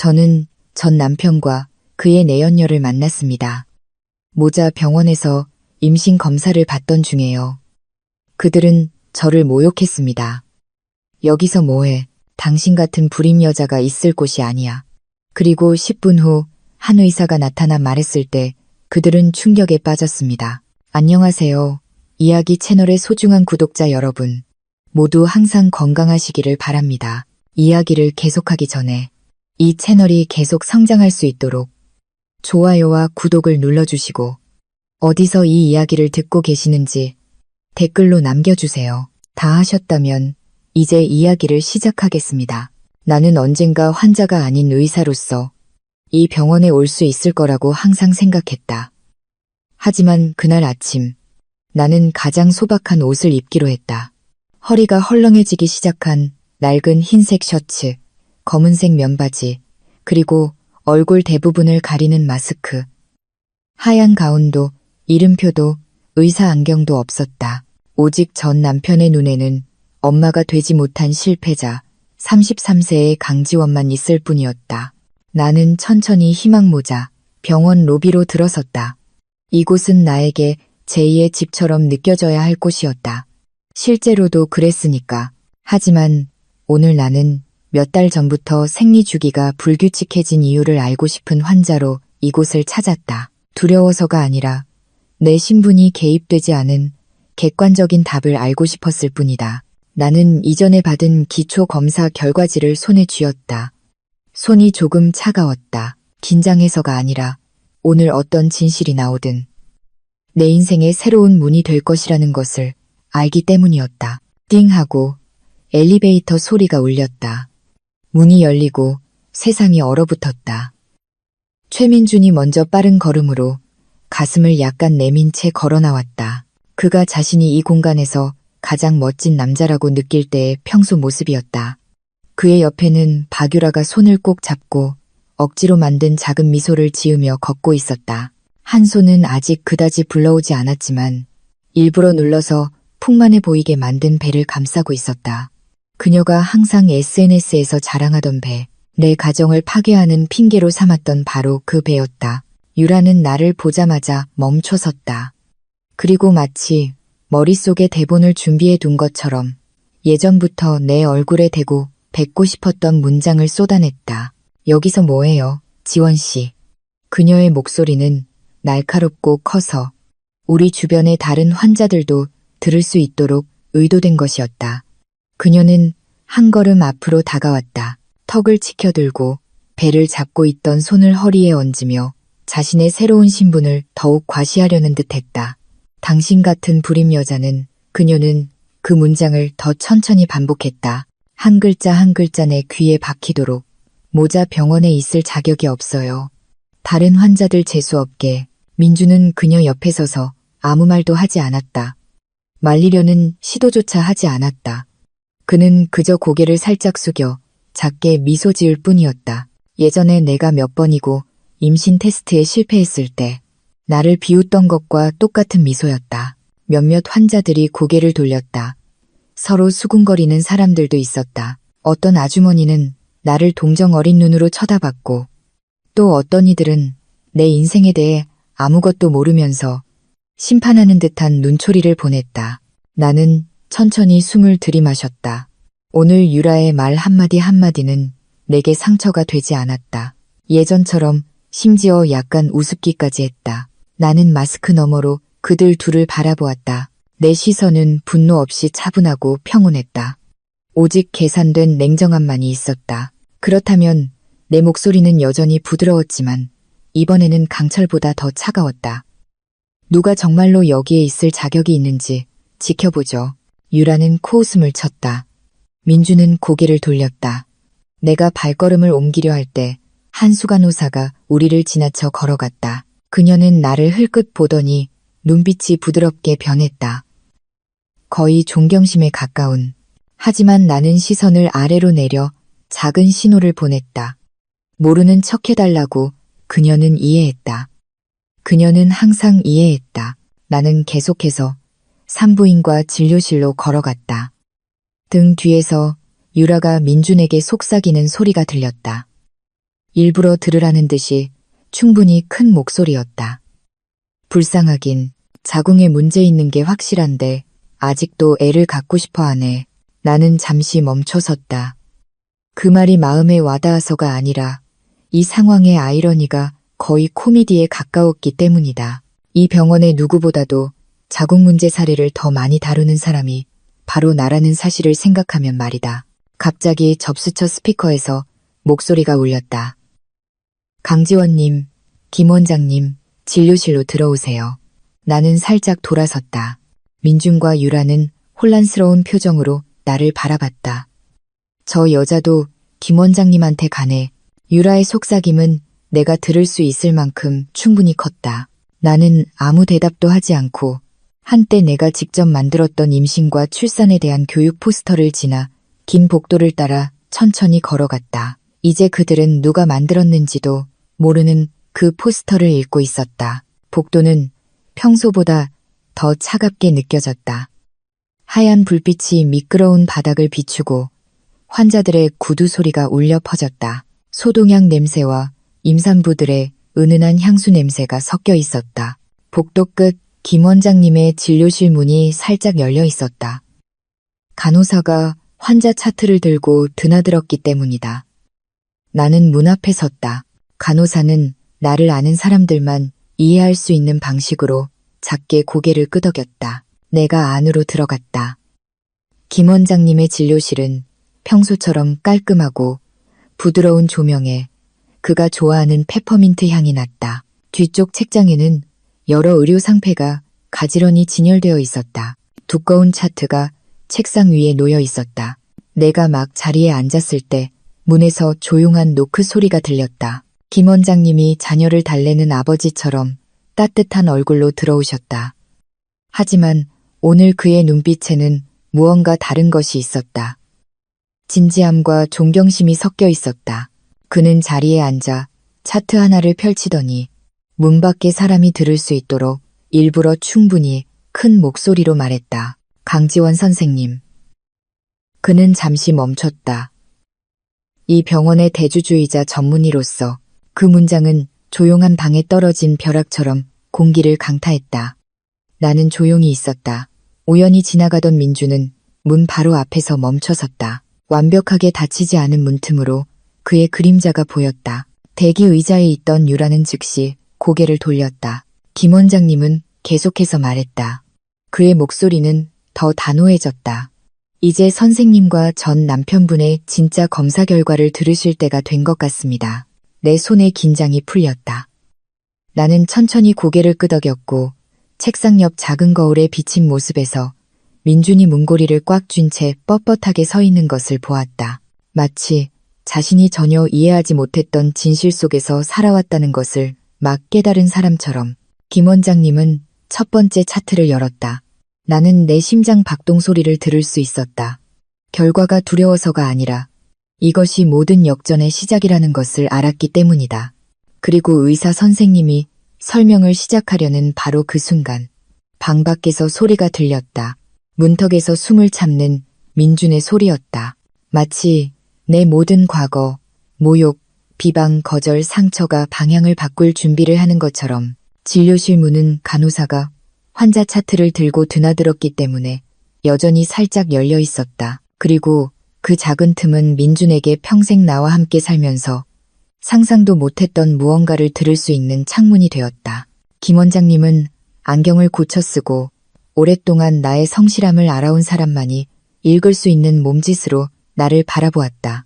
저는 전 남편과 그의 내연녀를 만났습니다. 모자 병원에서 임신 검사를 받던 중에요. 그들은 저를 모욕했습니다. 여기서 뭐해? 당신 같은 불임 여자가 있을 곳이 아니야. 그리고 10분 후 한 의사가 나타나 말했을 때 그들은 충격에 빠졌습니다. 안녕하세요. 이야기 채널의 소중한 구독자 여러분. 모두 항상 건강하시기를 바랍니다. 이야기를 계속하기 전에 이 채널이 계속 성장할 수 있도록 좋아요와 구독을 눌러주시고 어디서 이 이야기를 듣고 계시는지 댓글로 남겨주세요. 다 하셨다면 이제 이야기를 시작하겠습니다. 나는 언젠가 환자가 아닌 의사로서 이 병원에 올 수 있을 거라고 항상 생각했다. 하지만 그날 아침 나는 가장 소박한 옷을 입기로 했다. 허리가 헐렁해지기 시작한 낡은 흰색 셔츠, 검은색 면바지, 그리고 얼굴 대부분을 가리는 마스크. 하얀 가운도, 이름표도, 의사 안경도 없었다. 오직 전 남편의 눈에는 엄마가 되지 못한 실패자, 33세의 강지원만 있을 뿐이었다. 나는 천천히 희망모자, 병원 로비로 들어섰다. 이곳은 나에게 제2의 집처럼 느껴져야 할 곳이었다. 실제로도 그랬으니까. 하지만 오늘 나는 몇 달 전부터 생리 주기가 불규칙해진 이유를 알고 싶은 환자로 이곳을 찾았다. 두려워서가 아니라 내 신분이 개입되지 않은 객관적인 답을 알고 싶었을 뿐이다. 나는 이전에 받은 기초 검사 결과지를 손에 쥐었다. 손이 조금 차가웠다. 긴장해서가 아니라 오늘 어떤 진실이 나오든 내 인생의 새로운 문이 될 것이라는 것을 알기 때문이었다. 띵 하고 엘리베이터 소리가 울렸다. 문이 열리고 세상이 얼어붙었다. 최민준이 먼저 빠른 걸음으로 가슴을 약간 내민 채 걸어 나왔다. 그가 자신이 이 공간에서 가장 멋진 남자라고 느낄 때의 평소 모습이었다. 그의 옆에는 박유라가 손을 꼭 잡고 억지로 만든 작은 미소를 지으며 걷고 있었다. 한 손은 아직 그다지 불러오지 않았지만 일부러 눌러서 풍만해 보이게 만든 배를 감싸고 있었다. 그녀가 항상 SNS에서 자랑하던 배, 내 가정을 파괴하는 핑계로 삼았던 바로 그 배였다. 유라는 나를 보자마자 멈춰섰다. 그리고 마치 머릿속에 대본을 준비해 둔 것처럼 예전부터 내 얼굴에 대고 뱉고 싶었던 문장을 쏟아냈다. 여기서 뭐해요, 지원 씨. 그녀의 목소리는 날카롭고 커서 우리 주변의 다른 환자들도 들을 수 있도록 의도된 것이었다. 그녀는 한 걸음 앞으로 다가왔다. 턱을 치켜들고 배를 잡고 있던 손을 허리에 얹으며 자신의 새로운 신분을 더욱 과시하려는 듯했다. 당신 같은 불임 여자는, 그녀는 그 문장을 더 천천히 반복했다. 한 글자 한 글자 내 귀에 박히도록. 모자 병원에 있을 자격이 없어요. 다른 환자들 재수없게. 민주는 그녀 옆에 서서 아무 말도 하지 않았다. 말리려는 시도조차 하지 않았다. 그는 그저 고개를 살짝 숙여 작게 미소 지을 뿐이었다. 예전에 내가 몇 번이고 임신 테스트에 실패했을 때 나를 비웃던 것과 똑같은 미소였다. 몇몇 환자들이 고개를 돌렸다. 서로 수군거리는 사람들도 있었다. 어떤 아주머니는 나를 동정 어린 눈으로 쳐다봤고 또 어떤 이들은 내 인생에 대해 아무것도 모르면서 심판하는 듯한 눈초리를 보냈다. 나는 천천히 숨을 들이마셨다. 오늘 유라의 말 한마디 한마디는 내게 상처가 되지 않았다. 예전처럼 심지어 약간 우습기까지 했다. 나는 마스크 너머로 그들 둘을 바라보았다. 내 시선은 분노 없이 차분하고 평온했다. 오직 계산된 냉정함만이 있었다. 그렇다면 내 목소리는 여전히 부드러웠지만 이번에는 강철보다 더 차가웠다. 누가 정말로 여기에 있을 자격이 있는지 지켜보죠. 유라는 코웃음을 쳤다. 민주는 고개를 돌렸다. 내가 발걸음을 옮기려 할 때 한수간호사가 우리를 지나쳐 걸어갔다. 그녀는 나를 흘끗 보더니 눈빛이 부드럽게 변했다. 거의 존경심에 가까운. 하지만 나는 시선을 아래로 내려 작은 신호를 보냈다. 모르는 척 해달라고. 그녀는 이해했다. 그녀는 항상 이해했다. 나는 계속해서 산부인과 진료실로 걸어갔다. 등 뒤에서 유라가 민준에게 속삭이는 소리가 들렸다. 일부러 들으라는 듯이 충분히 큰 목소리였다. 불쌍하긴 자궁에 문제 있는 게 확실한데 아직도 애를 갖고 싶어 하네. 나는 잠시 멈춰섰다. 그 말이 마음에 와닿아서가 아니라 이 상황의 아이러니가 거의 코미디에 가까웠기 때문이다. 이 병원의 누구보다도 자궁 문제 사례를 더 많이 다루는 사람이 바로 나라는 사실을 생각하면 말이다. 갑자기 접수처 스피커에서 목소리가 울렸다. 강지원님, 김 원장님, 진료실로 들어오세요. 나는 살짝 돌아섰다. 민준과 유라는 혼란스러운 표정으로 나를 바라봤다. 저 여자도 김 원장님한테 가네. 유라의 속삭임은 내가 들을 수 있을 만큼 충분히 컸다. 나는 아무 대답도 하지 않고 한때 내가 직접 만들었던 임신과 출산에 대한 교육 포스터를 지나 긴 복도를 따라 천천히 걸어갔다. 이제 그들은 누가 만들었는지도 모르는 그 포스터를 읽고 있었다. 복도는 평소보다 더 차갑게 느껴졌다. 하얀 불빛이 미끄러운 바닥을 비추고 환자들의 구두 소리가 울려 퍼졌다. 소독약 냄새와 임산부들의 은은한 향수 냄새가 섞여 있었다. 복도 끝 김 원장님의 진료실 문이 살짝 열려 있었다. 간호사가 환자 차트를 들고 드나들었기 때문이다. 나는 문 앞에 섰다. 간호사는 나를 아는 사람들만 이해할 수 있는 방식으로 작게 고개를 끄덕였다. 내가 안으로 들어갔다. 김 원장님의 진료실은 평소처럼 깔끔하고 부드러운 조명에 그가 좋아하는 페퍼민트 향이 났다. 뒤쪽 책장에는 여러 의료 상패가 가지런히 진열되어 있었다. 두꺼운 차트가 책상 위에 놓여 있었다. 내가 막 자리에 앉았을 때 문에서 조용한 노크 소리가 들렸다. 김 원장님이 자녀를 달래는 아버지처럼 따뜻한 얼굴로 들어오셨다. 하지만 오늘 그의 눈빛에는 무언가 다른 것이 있었다. 진지함과 존경심이 섞여 있었다. 그는 자리에 앉아 차트 하나를 펼치더니 문 밖에 사람이 들을 수 있도록 일부러 충분히 큰 목소리로 말했다. 강지원 선생님. 그는 잠시 멈췄다. 이 병원의 대주주이자 전문의로서 그 문장은 조용한 방에 떨어진 벼락처럼 공기를 강타했다. 나는 조용히 있었다. 우연히 지나가던 민주는 문 바로 앞에서 멈춰섰다. 완벽하게 닫히지 않은 문틈으로 그의 그림자가 보였다. 대기 의자에 있던 유라는 즉시 고개를 돌렸다. 김 원장님은 계속해서 말했다. 그의 목소리는 더 단호해졌다. 이제 선생님과 전 남편분의 진짜 검사 결과를 들으실 때가 된 것 같습니다. 내 손에 긴장이 풀렸다. 나는 천천히 고개를 끄덕였고 책상 옆 작은 거울에 비친 모습에서 민준이 문고리를 꽉 쥔 채 뻣뻣하게 서 있는 것을 보았다. 마치 자신이 전혀 이해하지 못했던 진실 속에서 살아왔다는 것을 막 깨달은 사람처럼. 김 원장님은 첫 번째 차트를 열었다. 나는 내 심장 박동 소리를 들을 수 있었다. 결과가 두려워서가 아니라 이것이 모든 역전의 시작이라는 것을 알았기 때문이다. 그리고 의사 선생님이 설명을 시작하려는 바로 그 순간 방 밖에서 소리가 들렸다. 문턱에서 숨을 참는 민준의 소리였다. 마치 내 모든 과거, 모욕, 비방, 거절, 상처가 방향을 바꿀 준비를 하는 것처럼. 진료실 문은 간호사가 환자 차트를 들고 드나들었기 때문에 여전히 살짝 열려 있었다. 그리고 그 작은 틈은 민준에게 평생 나와 함께 살면서 상상도 못했던 무언가를 들을 수 있는 창문이 되었다. 김 원장님은 안경을 고쳐 쓰고 오랫동안 나의 성실함을 알아온 사람만이 읽을 수 있는 몸짓으로 나를 바라보았다.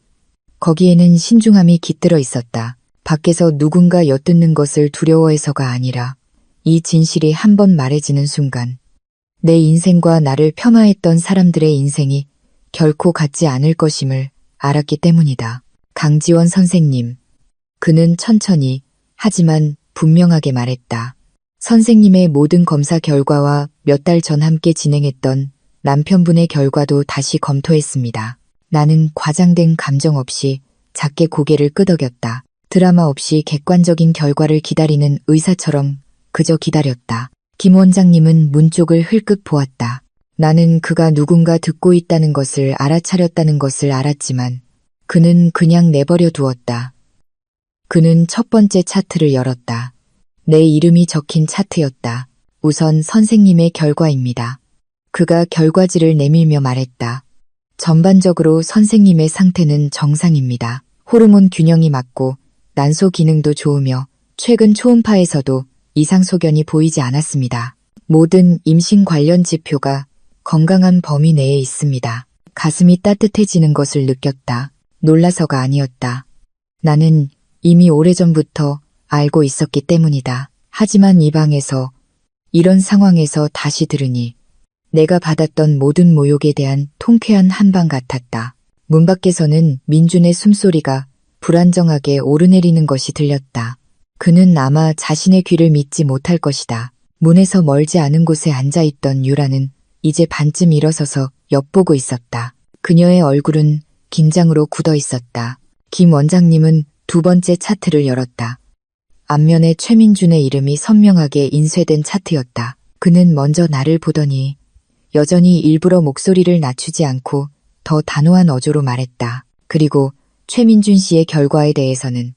거기에는 신중함이 깃들어 있었다. 밖에서 누군가 엿듣는 것을 두려워해서가 아니라 이 진실이 한 번 말해지는 순간 내 인생과 나를 폄하했던 사람들의 인생이 결코 같지 않을 것임을 알았기 때문이다. 강지원 선생님. 그는 천천히 하지만 분명하게 말했다. 선생님의 모든 검사 결과와 몇 달 전 함께 진행했던 남편분의 결과도 다시 검토했습니다. 나는 과장된 감정 없이 작게 고개를 끄덕였다. 드라마 없이 객관적인 결과를 기다리는 의사처럼 그저 기다렸다. 김 원장님은 문 쪽을 흘끗 보았다. 나는 그가 누군가 듣고 있다는 것을 알아차렸다는 것을 알았지만 그는 그냥 내버려 두었다. 그는 첫 번째 차트를 열었다. 내 이름이 적힌 차트였다. 우선 선생님의 결과입니다. 그가 결과지를 내밀며 말했다. 전반적으로 선생님의 상태는 정상입니다. 호르몬 균형이 맞고 난소 기능도 좋으며 최근 초음파에서도 이상 소견이 보이지 않았습니다. 모든 임신 관련 지표가 건강한 범위 내에 있습니다. 가슴이 따뜻해지는 것을 느꼈다. 놀라서가 아니었다. 나는 이미 오래전부터 알고 있었기 때문이다. 하지만 이 방에서 이런 상황에서 다시 들으니 내가 받았던 모든 모욕에 대한 통쾌한 한방 같았다. 문 밖에서는 민준의 숨소리가 불안정하게 오르내리는 것이 들렸다. 그는 아마 자신의 귀를 믿지 못할 것이다. 문에서 멀지 않은 곳에 앉아있던 유라는 이제 반쯤 일어서서 엿보고 있었다. 그녀의 얼굴은 긴장으로 굳어 있었다. 김 원장님은 두 번째 차트를 열었다. 앞면에 최민준의 이름이 선명하게 인쇄된 차트였다. 그는 먼저 나를 보더니 여전히 일부러 목소리를 낮추지 않고 더 단호한 어조로 말했다. 그리고 최민준 씨의 결과에 대해서는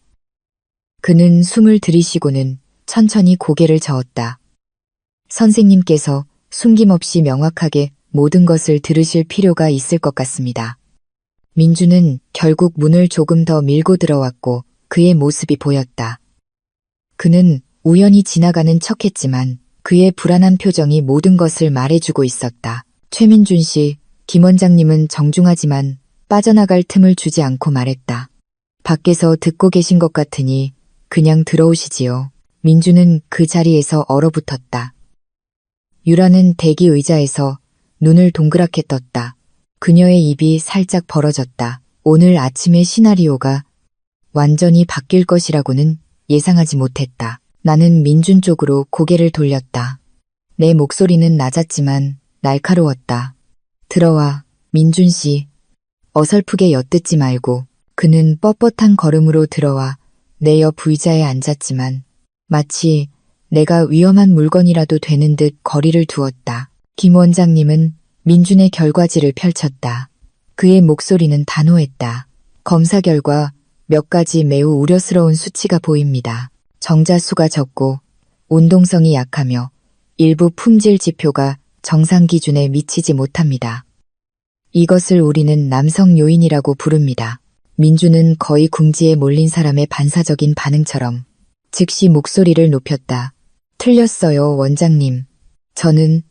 그는 숨을 들이쉬고는 천천히 고개를 저었다. 선생님께서 숨김없이 명확하게 모든 것을 들으실 필요가 있을 것 같습니다. 민주는 결국 문을 조금 더 밀고 들어왔고 그의 모습이 보였다. 그는 우연히 지나가는 척했지만 그의 불안한 표정이 모든 것을 말해주고 있었다. 최민준 씨, 김 원장님은 정중하지만 빠져나갈 틈을 주지 않고 말했다. 밖에서 듣고 계신 것 같으니 그냥 들어오시지요. 민주는 그 자리에서 얼어붙었다. 유라는 대기 의자에서 눈을 동그랗게 떴다. 그녀의 입이 살짝 벌어졌다. 오늘 아침의 시나리오가 완전히 바뀔 것이라고는 예상하지 못했다. 나는 민준 쪽으로 고개를 돌렸다. 내 목소리는 낮았지만 날카로웠다. 들어와, 민준 씨. 어설프게 엿듣지 말고. 그는 뻣뻣한 걸음으로 들어와 내 옆 의자에 앉았지만 마치 내가 위험한 물건이라도 되는 듯 거리를 두었다. 김 원장님은 민준의 결과지를 펼쳤다. 그의 목소리는 단호했다. 검사 결과 몇 가지 매우 우려스러운 수치가 보입니다. 정자수가 적고 운동성이 약하며 일부 품질 지표가 정상 기준에 미치지 못합니다. 이것을 우리는 남성 요인이라고 부릅니다. 민주는 거의 궁지에 몰린 사람의 반사적인 반응처럼 즉시 목소리를 높였다. 틀렸어요, 원장님. 저는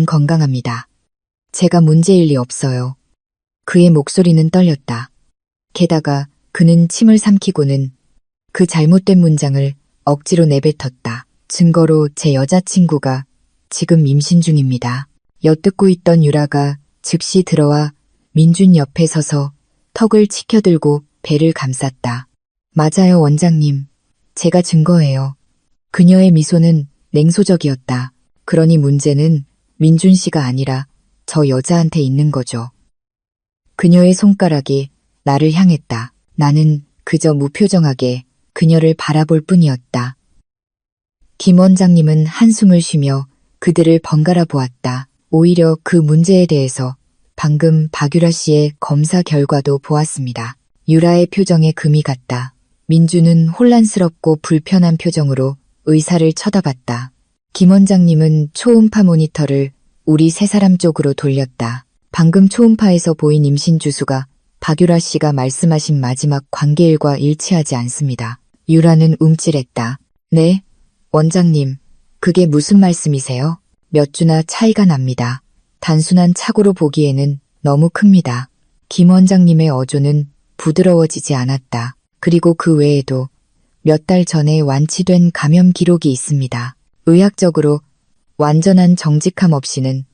건강합니다. 제가 문제일 리 없어요. 그의 목소리는 떨렸다. 게다가 그는 침을 삼키고는 그 잘못된 문장을 억지로 내뱉었다. 증거로 제 여자친구가 지금 임신 중입니다. 엿듣고 있던 유라가 즉시 들어와 민준 옆에 서서 턱을 치켜들고 배를 감쌌다. 맞아요, 원장님. 제가 증거예요. 그녀의 미소는 냉소적이었다. 그러니 문제는 민준 씨가 아니라 저 여자한테 있는 거죠. 그녀의 손가락이 나를 향했다. 나는 그저 무표정하게 그녀를 바라볼 뿐이었다. 김 원장님은 한숨을 쉬며 그들을 번갈아 보았다. 오히려 그 문제에 대해서 방금 박유라 씨의 검사 결과도 보았습니다. 유라의 표정에 금이 갔다. 민주는 혼란스럽고 불편한 표정으로 의사를 쳐다봤다. 김 원장님은 초음파 모니터를 우리 세 사람 쪽으로 돌렸다. 방금 초음파에서 보인 임신 주수가 박유라 씨가 말씀하신 마지막 관계일과 일치하지 않습니다. 유라는 움찔했다. 네? 원장님, 그게 무슨 말씀이세요? 몇 주나 차이가 납니다. 단순한 착오로 보기에는 너무 큽니다. 김 원장님의 어조는 부드러워지지 않았다. 그리고 그 외에도 몇 달 전에 완치된 감염 기록이 있습니다. 의학적으로 완전한 정직함 없이는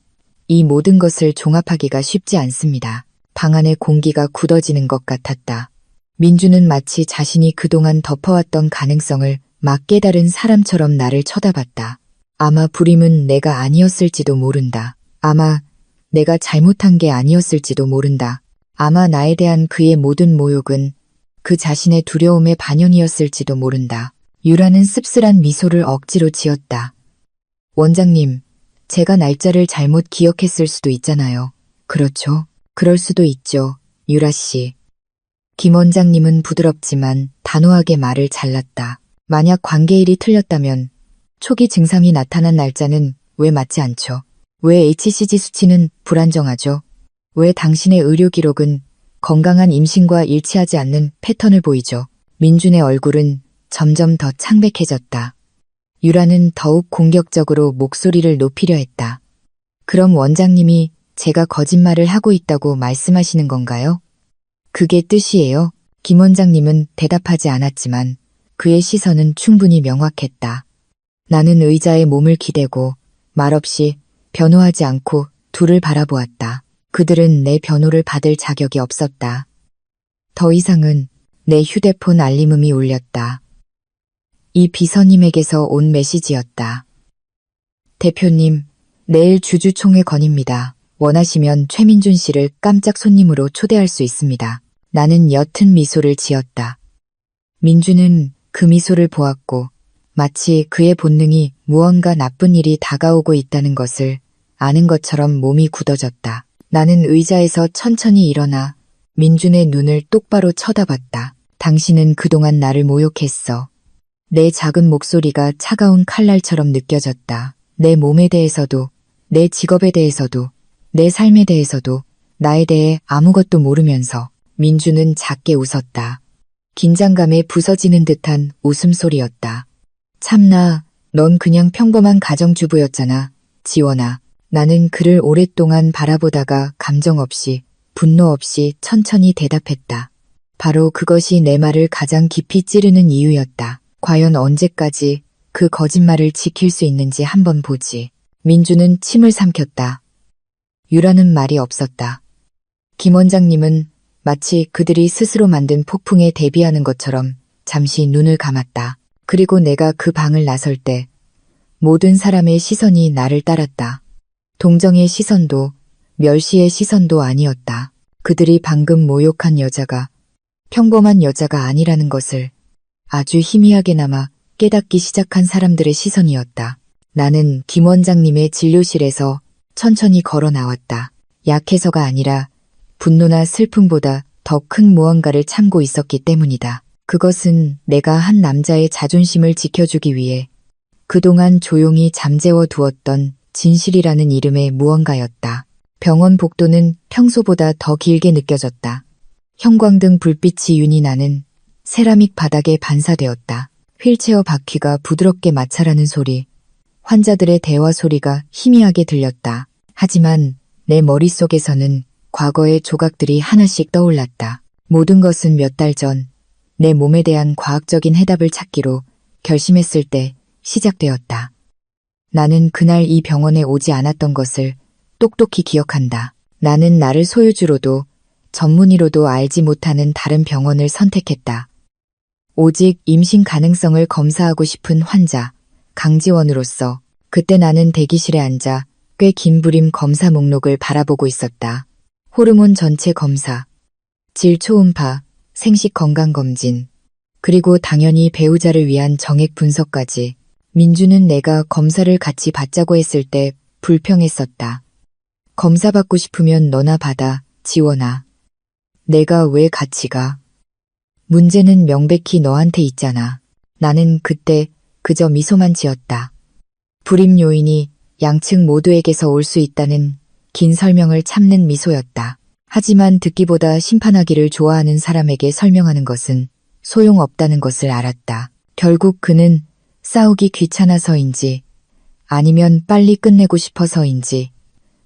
이 모든 것을 종합하기가 쉽지 않습니다. 방 안의 공기가 굳어지는 것 같았다. 민주는 마치 자신이 그동안 덮어왔던 가능성을 막 깨달은 사람처럼 나를 쳐다봤다. 아마 불임은 내가 아니었을지도 모른다. 아마 내가 잘못한 게 아니었을지도 모른다. 아마 나에 대한 그의 모든 모욕은 그 자신의 두려움의 반영이었을지도 모른다. 유라는 씁쓸한 미소를 억지로 지었다. 원장님, 제가 날짜를 잘못 기억했을 수도 있잖아요. 그렇죠? 그럴 수도 있죠, 유라 씨. 김 원장님은 부드럽지만 단호하게 말을 잘랐다. 만약 관계일이 틀렸다면 초기 증상이 나타난 날짜는 왜 맞지 않죠? 왜 HCG 수치는 불안정하죠? 왜 당신의 의료 기록은 건강한 임신과 일치하지 않는 패턴을 보이죠? 민준의 얼굴은 점점 더 창백해졌다. 유라는 더욱 공격적으로 목소리를 높이려 했다. 그럼 원장님이 제가 거짓말을 하고 있다고 말씀하시는 건가요? 그게 뜻이에요. 김 원장님은 대답하지 않았지만 그의 시선은 충분히 명확했다. 나는 의자에 몸을 기대고 말없이 변호하지 않고 둘을 바라보았다. 그들은 내 변호를 받을 자격이 없었다. 더 이상은 내 휴대폰 알림음이 울렸다. 이 비서님에게서 온 메시지였다. 대표님, 내일 주주총회 건입니다. 원하시면 최민준 씨를 깜짝 손님으로 초대할 수 있습니다. 나는 옅은 미소를 지었다. 민준은 그 미소를 보았고 마치 그의 본능이 무언가 나쁜 일이 다가오고 있다는 것을 아는 것처럼 몸이 굳어졌다. 나는 의자에서 천천히 일어나 민준의 눈을 똑바로 쳐다봤다. 당신은 그동안 나를 모욕했어. 내 작은 목소리가 차가운 칼날처럼 느껴졌다. 내 몸에 대해서도, 내 직업에 대해서도, 내 삶에 대해서도, 나에 대해 아무것도 모르면서. 민준은 작게 웃었다. 긴장감에 부서지는 듯한 웃음소리였다. 참나, 넌 그냥 평범한 가정주부였잖아, 지원아. 나는 그를 오랫동안 바라보다가 감정 없이, 분노 없이 천천히 대답했다. 바로 그것이 내 말을 가장 깊이 찌르는 이유였다. 과연 언제까지 그 거짓말을 지킬 수 있는지 한번 보지. 민주는 침을 삼켰다. 유라는 말이 없었다. 김 원장님은 마치 그들이 스스로 만든 폭풍에 대비하는 것처럼 잠시 눈을 감았다. 그리고 내가 그 방을 나설 때 모든 사람의 시선이 나를 따랐다. 동정의 시선도 멸시의 시선도 아니었다. 그들이 방금 모욕한 여자가 평범한 여자가 아니라는 것을 아주 희미하게나마 깨닫기 시작한 사람들의 시선이었다. 나는 김 원장님의 진료실에서 천천히 걸어 나왔다. 약해서가 아니라 분노나 슬픔보다 더 큰 무언가를 참고 있었기 때문이다. 그것은 내가 한 남자의 자존심을 지켜주기 위해 그동안 조용히 잠재워 두었던 진실이라는 이름의 무언가였다. 병원 복도는 평소보다 더 길게 느껴졌다. 형광등 불빛이 윤이 나는 세라믹 바닥에 반사되었다. 휠체어 바퀴가 부드럽게 마찰하는 소리, 환자들의 대화 소리가 희미하게 들렸다. 하지만 내 머릿속에서는 과거의 조각들이 하나씩 떠올랐다. 모든 것은 몇 달 전 내 몸에 대한 과학적인 해답을 찾기로 결심했을 때 시작되었다. 나는 그날 이 병원에 오지 않았던 것을 똑똑히 기억한다. 나는 나를 소유주로도 전문의로도 알지 못하는 다른 병원을 선택했다. 오직 임신 가능성을 검사하고 싶은 환자, 강지원으로서 그때 나는 대기실에 앉아 꽤 긴 부림 검사 목록을 바라보고 있었다. 호르몬 전체 검사, 질 초음파, 생식 건강검진, 그리고 당연히 배우자를 위한 정액 분석까지. 민주는 내가 검사를 같이 받자고 했을 때 불평했었다. 검사 받고 싶으면 너나 받아, 지원아. 내가 왜 같이 가? 문제는 명백히 너한테 있잖아. 나는 그때 그저 미소만 지었다. 불임 요인이 양측 모두에게서 올 수 있다는 긴 설명을 참는 미소였다. 하지만 듣기보다 심판하기를 좋아하는 사람에게 설명하는 것은 소용없다는 것을 알았다. 결국 그는 싸우기 귀찮아서인지 아니면 빨리 끝내고 싶어서인지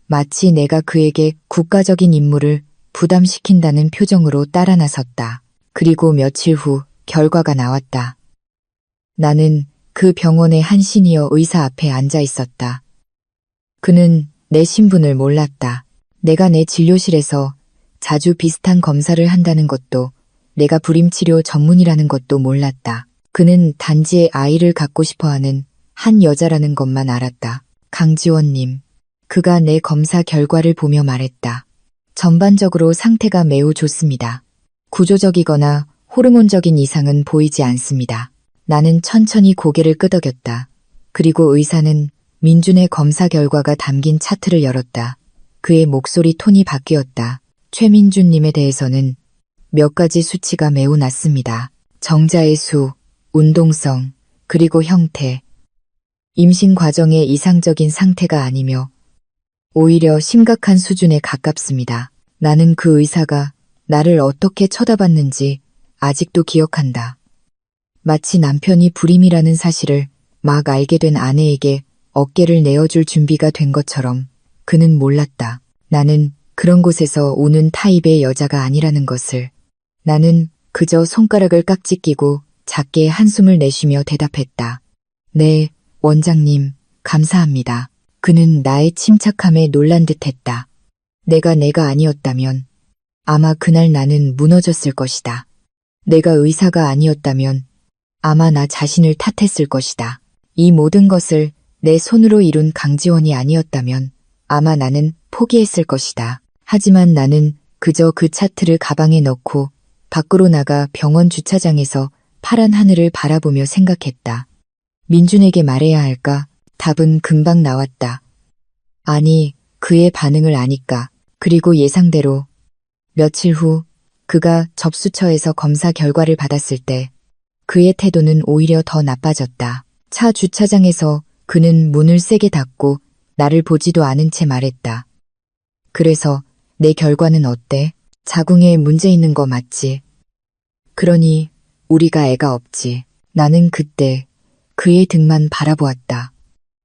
마치 내가 그에게 국가적인 임무를 부담시킨다는 표정으로 따라 나섰다. 그리고 며칠 후 결과가 나왔다. 나는 그 병원의 한 시니어 의사 앞에 앉아 있었다. 그는 내 신분을 몰랐다. 내가 내 진료실에서 자주 비슷한 검사를 한다는 것도 내가 불임치료 전문이라는 것도 몰랐다. 그는 단지 아이를 갖고 싶어하는 한 여자라는 것만 알았다. 강지원님. 그가 내 검사 결과를 보며 말했다. 전반적으로 상태가 매우 좋습니다. 구조적이거나 호르몬적인 이상은 보이지 않습니다. 나는 천천히 고개를 끄덕였다. 그리고 의사는 민준의 검사 결과가 담긴 차트를 열었다. 그의 목소리 톤이 바뀌었다. 최민준님에 대해서는 몇 가지 수치가 매우 낮습니다. 정자의 수, 운동성, 그리고 형태. 임신 과정의 이상적인 상태가 아니며 오히려 심각한 수준에 가깝습니다. 나는 그 의사가 나를 어떻게 쳐다봤는지 아직도 기억한다. 마치 남편이 불임이라는 사실을 막 알게 된 아내에게 어깨를 내어줄 준비가 된 것처럼 그는 몰랐다. 나는 그런 곳에서 오는 타입의 여자가 아니라는 것을. 나는 그저 손가락을 깍지 끼고 작게 한숨을 내쉬며 대답했다. 네, 원장님, 감사합니다. 그는 나의 침착함에 놀란 듯했다. 내가 아니었다면 아마 그날 나는 무너졌을 것이다. 내가 의사가 아니었다면 아마 나 자신을 탓했을 것이다. 이 모든 것을 내 손으로 이룬 강지원이 아니었다면 아마 나는 포기했을 것이다. 하지만 나는 그저 그 차트를 가방에 넣고 밖으로 나가 병원 주차장에서 파란 하늘을 바라보며 생각했다. 민준에게 말해야 할까? 답은 금방 나왔다. 아니, 그의 반응을 아니까. 그리고 예상대로 며칠 후 그가 접수처에서 검사 결과를 받았을 때 그의 태도는 오히려 더 나빠졌다. 차 주차장에서 그는 문을 세게 닫고 나를 보지도 않은 채 말했다. 그래서 내 결과는 어때? 자궁에 문제 있는 거 맞지? 그러니 우리가 애가 없지. 나는 그때 그의 등만 바라보았다.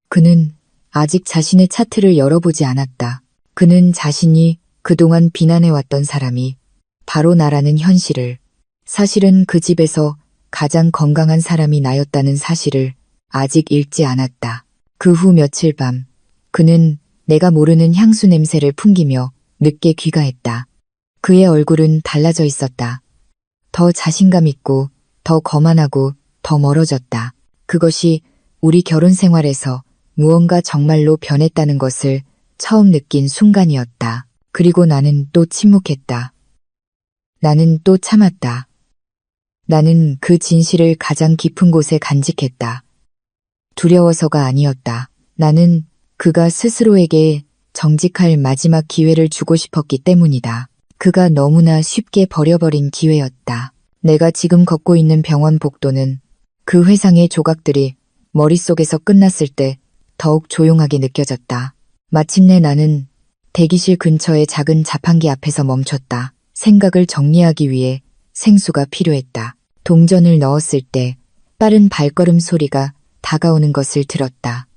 그는 아직 자신의 차트를 열어보지 않았다. 그는 자신이 그동안 비난해왔던 사람이 바로 나라는 현실을, 사실은 그 집에서 가장 건강한 사람이 나였다는 사실을 아직 읽지 않았다. 그 후 며칠 밤, 그는 내가 모르는 향수 냄새를 풍기며 늦게 귀가했다. 그의 얼굴은 달라져 있었다. 더 자신감 있고, 더 거만하고, 더 멀어졌다. 그것이 우리 결혼 생활에서 무언가 정말로 변했다는 것을 처음 느낀 순간이었다. 그리고 나는 또 침묵했다. 나는 또 참았다. 나는 그 진실을 가장 깊은 곳에 간직했다. 두려워서가 아니었다. 나는 그가 스스로에게 정직할 마지막 기회를 주고 싶었기 때문이다. 그가 너무나 쉽게 버려버린 기회였다. 내가 지금 걷고 있는 병원 복도는 그 회상의 조각들이 머릿속에서 끝났을 때 더욱 조용하게 느껴졌다. 마침내 나는 대기실 근처의 작은 자판기 앞에서 멈췄다. 생각을 정리하기 위해 생수가 필요했다. 동전을 넣었을 때 빠른 발걸음 소리가 다가오는 것을 들었다.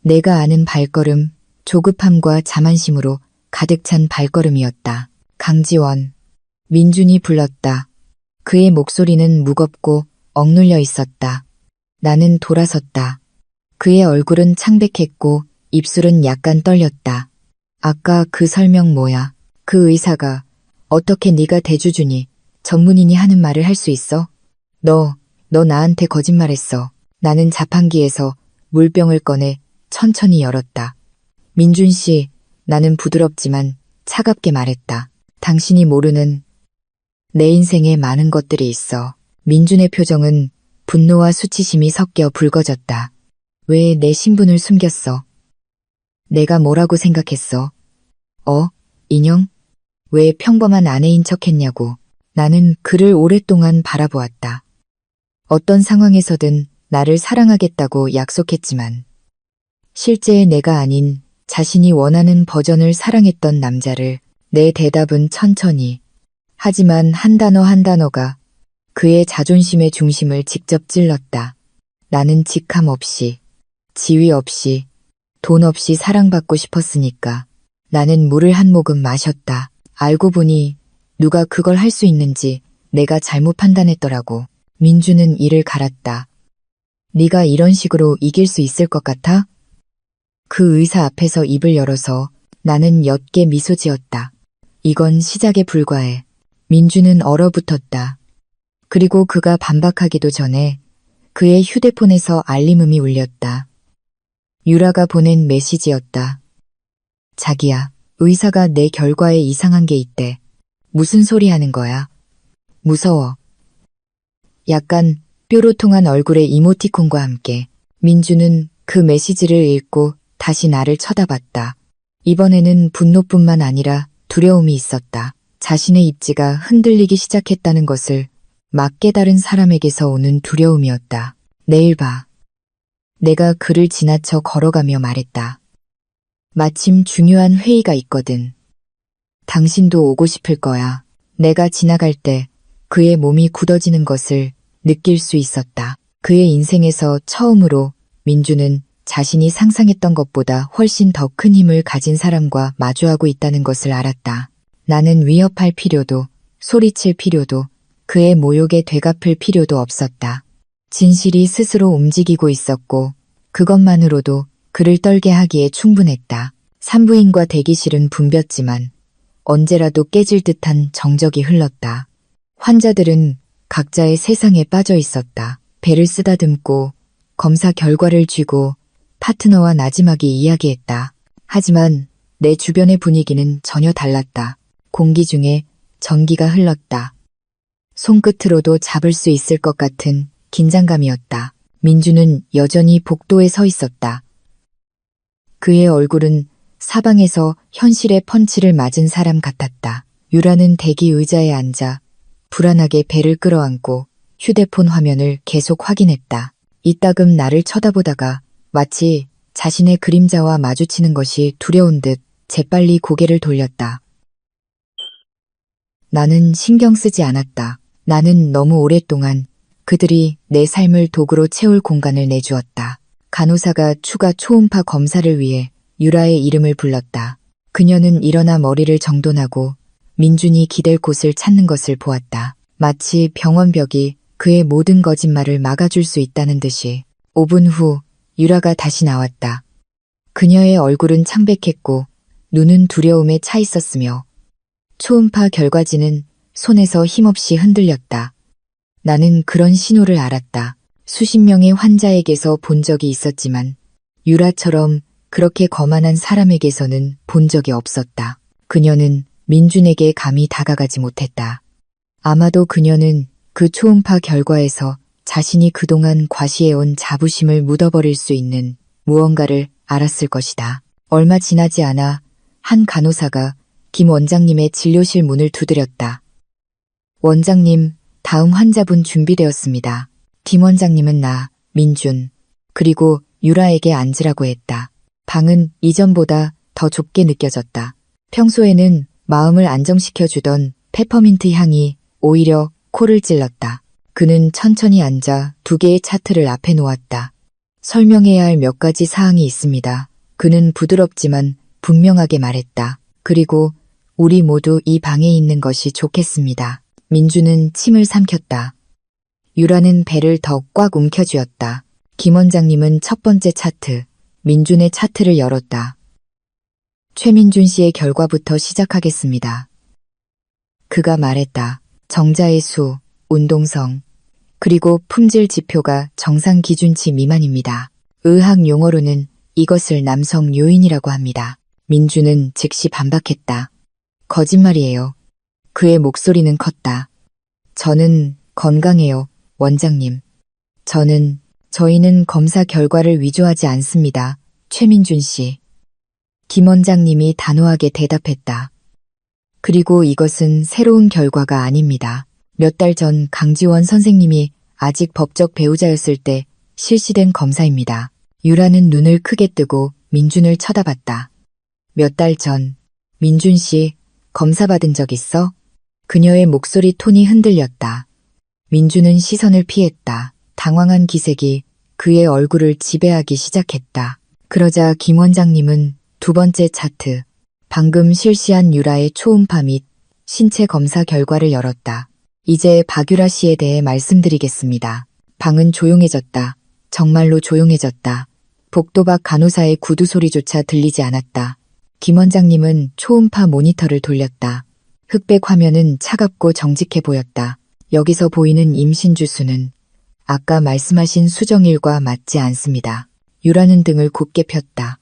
내가 아는 발걸음, 조급함과 자만심으로 가득 찬 발걸음이었다. 강지원, 민준이 불렀다. 그의 목소리는 무겁고 억눌려 있었다. 나는 돌아섰다. 그의 얼굴은 창백했고 입술은 약간 떨렸다. 아까 그 설명 뭐야? 그 의사가 어떻게 네가 대주주니 전문인이 하는 말을 할 수 있어? 너 나한테 거짓말했어. 나는 자판기에서 물병을 꺼내 천천히 열었다. 민준 씨, 나는 부드럽지만 차갑게 말했다. 당신이 모르는 내 인생에 많은 것들이 있어. 민준의 표정은 분노와 수치심이 섞여 붉어졌다. 왜 내 신분을 숨겼어? 내가 뭐라고 생각했어? 인형? 왜 평범한 아내인 척했냐고. 나는 그를 오랫동안 바라보았다. 어떤 상황에서든 나를 사랑하겠다고 약속했지만 실제의 내가 아닌 자신이 원하는 버전을 사랑했던 남자를. 내 대답은 천천히, 하지만 한 단어 한 단어가 그의 자존심의 중심을 직접 찔렀다. 나는 직함 없이, 지위 없이, 돈 없이 사랑받고 싶었으니까. 나는 물을 한 모금 마셨다. 알고 보니 누가 그걸 할 수 있는지 내가 잘못 판단했더라고. 민주는 이를 갈았다. 네가 이런 식으로 이길 수 있을 것 같아? 그 의사 앞에서 입을 열어서 나는 옅게 미소 지었다. 이건 시작에 불과해. 민주는 얼어붙었다. 그리고 그가 반박하기도 전에 그의 휴대폰에서 알림음이 울렸다. 유라가 보낸 메시지였다. 자기야, 의사가 내 결과에 이상한 게 있대. 무슨 소리 하는 거야? 무서워. 약간 뾰로통한 얼굴의 이모티콘과 함께 민주는 그 메시지를 읽고 다시 나를 쳐다봤다. 이번에는 분노뿐만 아니라 두려움이 있었다. 자신의 입지가 흔들리기 시작했다는 것을 막 깨달은 사람에게서 오는 두려움이었다. 내일 봐. 내가 그를 지나쳐 걸어가며 말했다. 마침 중요한 회의가 있거든. 당신도 오고 싶을 거야. 내가 지나갈 때 그의 몸이 굳어지는 것을 느낄 수 있었다. 그의 인생에서 처음으로 민주는 자신이 상상했던 것보다 훨씬 더 큰 힘을 가진 사람과 마주하고 있다는 것을 알았다. 나는 위협할 필요도, 소리칠 필요도, 그의 모욕에 되갚을 필요도 없었다. 진실이 스스로 움직이고 있었고 그것만으로도 그를 떨게 하기에 충분했다. 산부인과 대기실은 붐볐지만 언제라도 깨질 듯한 정적이 흘렀다. 환자들은 각자의 세상에 빠져 있었다. 배를 쓰다듬고 검사 결과를 쥐고 파트너와 나지막이 이야기했다. 하지만 내 주변의 분위기는 전혀 달랐다. 공기 중에 전기가 흘렀다. 손끝으로도 잡을 수 있을 것 같은 긴장감이었다. 민주는 여전히 복도에 서 있었다. 그의 얼굴은 사방에서 현실의 펀치를 맞은 사람 같았다. 유라는 대기 의자에 앉아 불안하게 배를 끌어안고 휴대폰 화면을 계속 확인했다. 이따금 나를 쳐다보다가 마치 자신의 그림자와 마주치는 것이 두려운 듯 재빨리 고개를 돌렸다. 나는 신경 쓰지 않았다. 나는 너무 오랫동안 그들이 내 삶을 도구로 채울 공간을 내주었다. 간호사가 추가 초음파 검사를 위해 유라의 이름을 불렀다. 그녀는 일어나 머리를 정돈하고 민준이 기댈 곳을 찾는 것을 보았다. 마치 병원 벽이 그의 모든 거짓말을 막아줄 수 있다는 듯이. 5분 후 유라가 다시 나왔다. 그녀의 얼굴은 창백했고 눈은 두려움에 차 있었으며 초음파 결과지는 손에서 힘없이 흔들렸다. 나는 그런 신호를 알았다. 수십 명의 환자에게서 본 적이 있었지만 유라처럼 그렇게 거만한 사람에게서는 본 적이 없었다. 그녀는 민준에게 감히 다가가지 못했다. 아마도 그녀는 그 초음파 결과에서 자신이 그동안 과시해온 자부심을 묻어버릴 수 있는 무언가를 알았을 것이다. 얼마 지나지 않아 한 간호사가 김 원장님의 진료실 문을 두드렸다. 원장님, 다음 환자분 준비되었습니다. 김 원장님은 나, 민준, 그리고 유라에게 앉으라고 했다. 방은 이전보다 더 좁게 느껴졌다. 평소에는 마음을 안정시켜주던 페퍼민트 향이 오히려 코를 찔렀다. 그는 천천히 앉아 2개의 차트를 앞에 놓았다. 설명해야 할 몇 가지 사항이 있습니다. 그는 부드럽지만 분명하게 말했다. 그리고 우리 모두 이 방에 있는 것이 좋겠습니다. 민주는 침을 삼켰다. 유라는 배를 더 꽉 움켜쥐었다. 김 원장님은 첫 번째 차트, 민준의 차트를 열었다. 최민준 씨의 결과부터 시작하겠습니다. 그가 말했다. 정자의 수, 운동성, 그리고 품질 지표가 정상 기준치 미만입니다. 의학 용어로는 이것을 남성 요인이라고 합니다. 민주는 즉시 반박했다. 거짓말이에요. 그의 목소리는 컸다. 저는 건강해요, 원장님. 저희는 검사 결과를 위조하지 않습니다, 최민준 씨. 김 원장님이 단호하게 대답했다. 그리고 이것은 새로운 결과가 아닙니다. 몇 달 전 강지원 선생님이 아직 법적 배우자였을 때 실시된 검사입니다. 유라는 눈을 크게 뜨고 민준을 쳐다봤다. 몇 달 전, 민준 씨, 검사 받은 적 있어? 그녀의 목소리 톤이 흔들렸다. 민준은 시선을 피했다. 당황한 기색이 그의 얼굴을 지배하기 시작했다. 그러자 김 원장님은 2번째 차트, 방금 실시한 유라의 초음파 및 신체 검사 결과를 열었다. 이제 박유라 씨에 대해 말씀드리겠습니다. 방은 조용해졌다. 정말로 조용해졌다. 복도 밖 간호사의 구두 소리조차 들리지 않았다. 김 원장님은 초음파 모니터를 돌렸다. 흑백 화면은 차갑고 정직해 보였다. 여기서 보이는 임신 주수는 아까 말씀하신 수정일과 맞지 않습니다. 유라는 등을 굳게 폈다.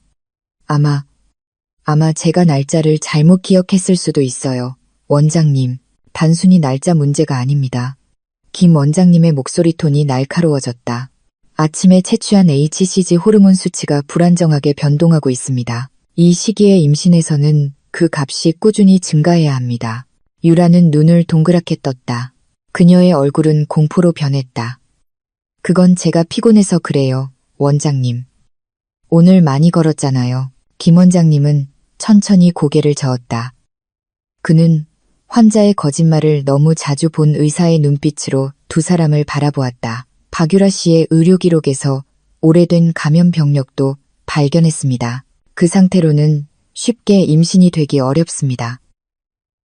아마 제가 날짜를 잘못 기억했을 수도 있어요. 원장님, 단순히 날짜 문제가 아닙니다. 김 원장님의 목소리 톤이 날카로워졌다. 아침에 채취한 HCG 호르몬 수치가 불안정하게 변동하고 있습니다. 이 시기에 임신에서는 그 값이 꾸준히 증가해야 합니다. 유라는 눈을 동그랗게 떴다. 그녀의 얼굴은 공포로 변했다. 그건 제가 피곤해서 그래요, 원장님. 오늘 많이 걸었잖아요. 김 원장님은 천천히 고개를 저었다. 그는 환자의 거짓말을 너무 자주 본 의사의 눈빛으로 두 사람을 바라보았다. 박유라 씨의 의료 기록에서 오래된 감염 병력도 발견했습니다. 그 상태로는 쉽게 임신이 되기 어렵습니다.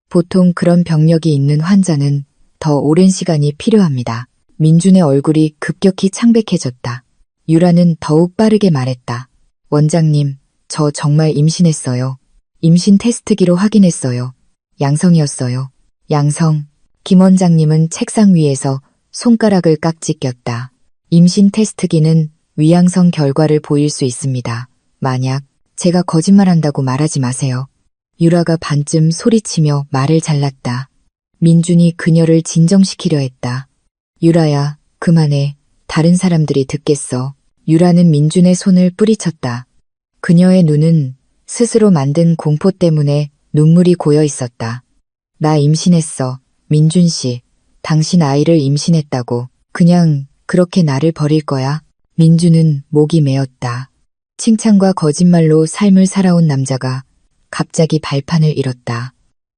보통 그런 병력이 있는 환자는 더 오랜 시간이 필요합니다. 민준의 얼굴이 급격히 창백해졌다. 유라는 더욱 빠르게 말했다. 원장님, 저 정말 임신했어요. 임신 테스트기로 확인했어요. 양성이었어요. 양성. 김 원장님은 책상 위에서 손가락을 깍지 꼈다. 임신 테스트기는 위양성 결과를 보일 수 있습니다. 만약 제가 거짓말한다고 말하지 마세요. 유라가 반쯤 소리치며 말을 잘랐다. 민준이 그녀를 진정시키려 했다. 유라야, 그만해. 다른 사람들이 듣겠어. 유라는 민준의 손을 뿌리쳤다. 그녀의 눈은 스스로 만든 공포 때문에 눈물이 고여 있었다. 나 임신했어. 민준 씨, 당신 아이를 임신했다고. 그냥 그렇게 나를 버릴 거야? 민준은 목이 메었다. 칭찬과 거짓말로 삶을 살아온 남자가 갑자기 발판을 잃었다.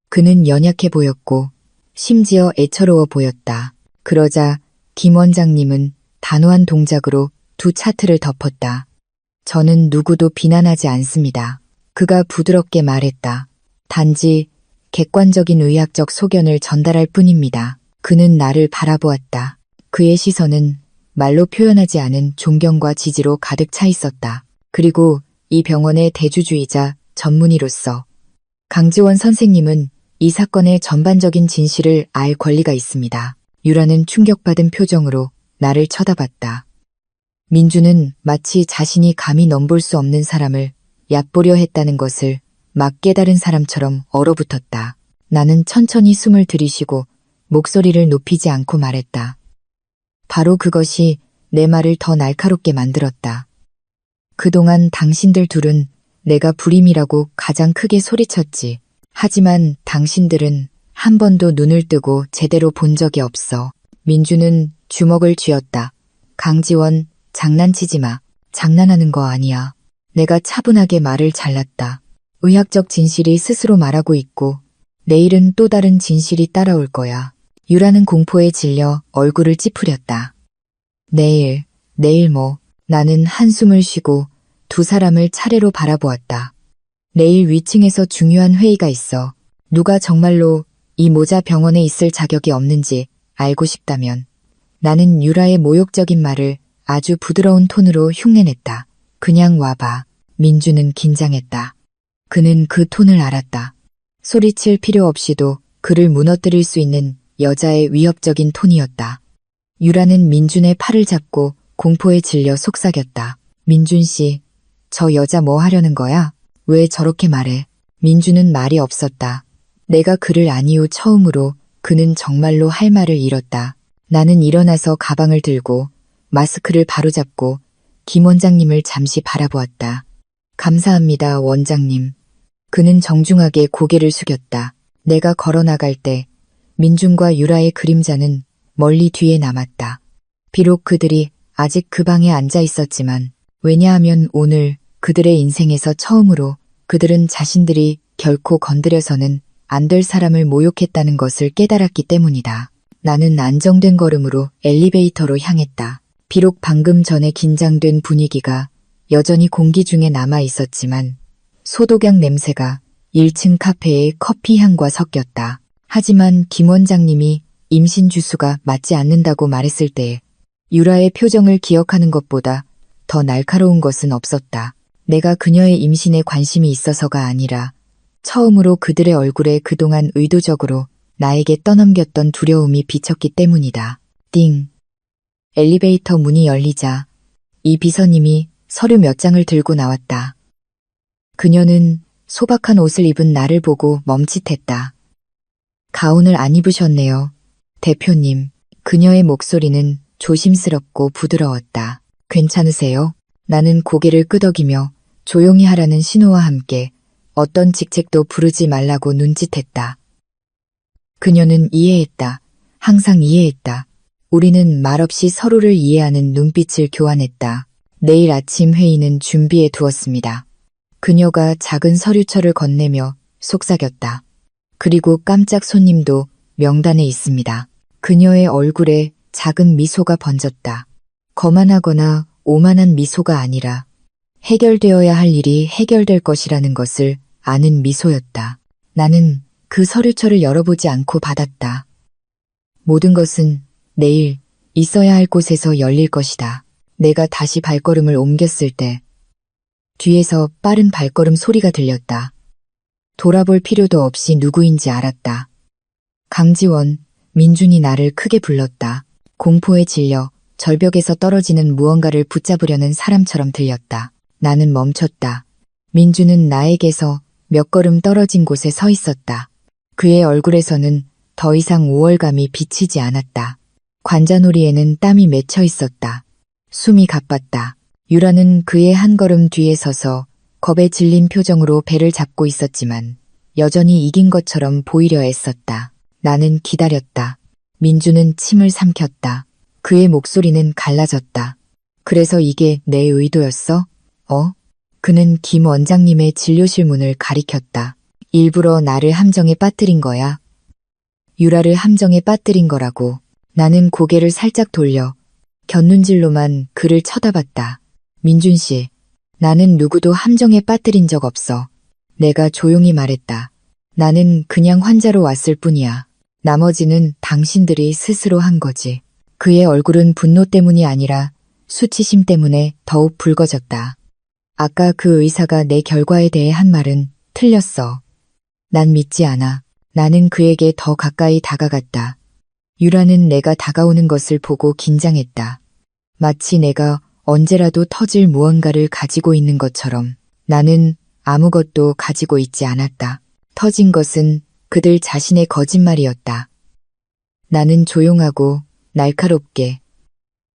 그는 연약해 보였고 심지어 애처로워 보였다. 그러자 김 원장님은 단호한 동작으로 두 차트를 덮었다. 저는 누구도 비난하지 않습니다. 그가 부드럽게 말했다. 단지 객관적인 의학적 소견을 전달할 뿐입니다. 그는 나를 바라보았다. 그의 시선은 말로 표현하지 않은 존경과 지지로 가득 차 있었다. 그리고 이 병원의 대주주이자 전문의로서 강지원 선생님은 이 사건의 전반적인 진실을 알 권리가 있습니다. 유라는 충격받은 표정으로 나를 쳐다봤다. 민주는 마치 자신이 감히 넘볼 수 없는 사람을 얕보려 했다는 것을 막 깨달은 사람처럼 얼어붙었다. 나는 천천히 숨을 들이쉬고 목소리를 높이지 않고 말했다. 바로 그것이 내 말을 더 날카롭게 만들었다. 그동안 당신들 둘은 내가 불임이라고 가장 크게 소리쳤지. 하지만 당신들은 한 번도 눈을 뜨고 제대로 본 적이 없어. 민주는 주먹을 쥐었다. 강지원, 장난치지 마. 장난하는 거 아니야. 내가 차분하게 말을 잘랐다. 의학적 진실이 스스로 말하고 있고 내일은 또 다른 진실이 따라올 거야. 유라는 공포에 질려 얼굴을 찌푸렸다. 내일 뭐. 나는 한숨을 쉬고 두 사람을 차례로 바라보았다. 내일 위층에서 중요한 회의가 있어. 누가 정말로 이 모자 병원에 있을 자격이 없는지 알고 싶다면. 나는 유라의 모욕적인 말을 아주 부드러운 톤으로 흉내냈다. 그냥 와봐. 민주는 긴장했다. 그는 그 톤을 알았다. 소리칠 필요 없이도 그를 무너뜨릴 수 있는 여자의 위협적인 톤이었다. 유라는 민준의 팔을 잡고 공포에 질려 속삭였다. 민준 씨, 저 여자 뭐 하려는 거야? 왜 저렇게 말해? 민준은 말이 없었다. 내가 그를 안 이후 처음으로 그는 정말로 할 말을 잃었다. 나는 일어나서 가방을 들고 마스크를 바로잡고 김 원장님을 잠시 바라보았다. 감사합니다, 원장님. 그는 정중하게 고개를 숙였다. 내가 걸어나갈 때 민준과 유라의 그림자는 멀리 뒤에 남았다. 비록 그들이 아직 그 방에 앉아 있었지만 왜냐하면 오늘 그들의 인생에서 처음으로 그들은 자신들이 결코 건드려서는 안 될 사람을 모욕했다는 것을 깨달았기 때문이다. 나는 안정된 걸음으로 엘리베이터로 향했다. 비록 방금 전에 긴장된 분위기가 여전히 공기 중에 남아 있었지만 소독약 냄새가 1층 카페의 커피 향과 섞였다. 하지만 김 원장님이 임신 주수가 맞지 않는다고 말했을 때 유라의 표정을 기억하는 것보다 더 날카로운 것은 없었다. 내가 그녀의 임신에 관심이 있어서가 아니라 처음으로 그들의 얼굴에 그동안 의도적으로 나에게 떠넘겼던 두려움이 비쳤기 때문이다. 띵. 엘리베이터 문이 열리자 이 비서님이 서류 몇 장을 들고 나왔다. 그녀는 소박한 옷을 입은 나를 보고 멈칫했다. 가운을 안 입으셨네요. 대표님. 그녀의 목소리는 조심스럽고 부드러웠다. 괜찮으세요? 나는 고개를 끄덕이며 조용히 하라는 신호와 함께 어떤 직책도 부르지 말라고 눈짓했다. 그녀는 이해했다. 항상 이해했다. 우리는 말없이 서로를 이해하는 눈빛을 교환했다. 내일 아침 회의는 준비해 두었습니다. 그녀가 작은 서류철을 건네며 속삭였다. 그리고 깜짝 손님도 명단에 있습니다. 그녀의 얼굴에 작은 미소가 번졌다. 거만하거나 오만한 미소가 아니라 해결되어야 할 일이 해결될 것이라는 것을 아는 미소였다. 나는 그 서류철을 열어보지 않고 받았다. 모든 것은 내일 있어야 할 곳에서 열릴 것이다. 내가 다시 발걸음을 옮겼을 때 뒤에서 빠른 발걸음 소리가 들렸다. 돌아볼 필요도 없이 누구인지 알았다. 강지원, 민준이 나를 크게 불렀다. 공포에 질려 절벽에서 떨어지는 무언가를 붙잡으려는 사람처럼 들렸다. 나는 멈췄다. 민준은 나에게서 몇 걸음 떨어진 곳에 서 있었다. 그의 얼굴에서는 더 이상 우월감이 비치지 않았다. 관자놀이에는 땀이 맺혀 있었다. 숨이 가빴다. 유라는 그의 한 걸음 뒤에 서서 겁에 질린 표정으로 배를 잡고 있었지만 여전히 이긴 것처럼 보이려 애썼다. 나는 기다렸다. 민주는 침을 삼켰다. 그의 목소리는 갈라졌다. 그래서 이게 내 의도였어? 그는 김 원장님의 진료실 문을 가리켰다. 일부러 나를 함정에 빠뜨린 거야. 유라를 함정에 빠뜨린 거라고. 나는 고개를 살짝 돌려 곁눈질로만 그를 쳐다봤다. 민준 씨, 나는 누구도 함정에 빠뜨린 적 없어. 내가 조용히 말했다. 나는 그냥 환자로 왔을 뿐이야. 나머지는 당신들이 스스로 한 거지. 그의 얼굴은 분노 때문이 아니라 수치심 때문에 더욱 붉어졌다. 아까 그 의사가 내 결과에 대해 한 말은 틀렸어. 난 믿지 않아. 나는 그에게 더 가까이 다가갔다. 유라는 내가 다가오는 것을 보고 긴장했다. 마치 내가 언제라도 터질 무언가를 가지고 있는 것처럼. 나는 아무것도 가지고 있지 않았다. 터진 것은 그들 자신의 거짓말이었다. 나는 조용하고 날카롭게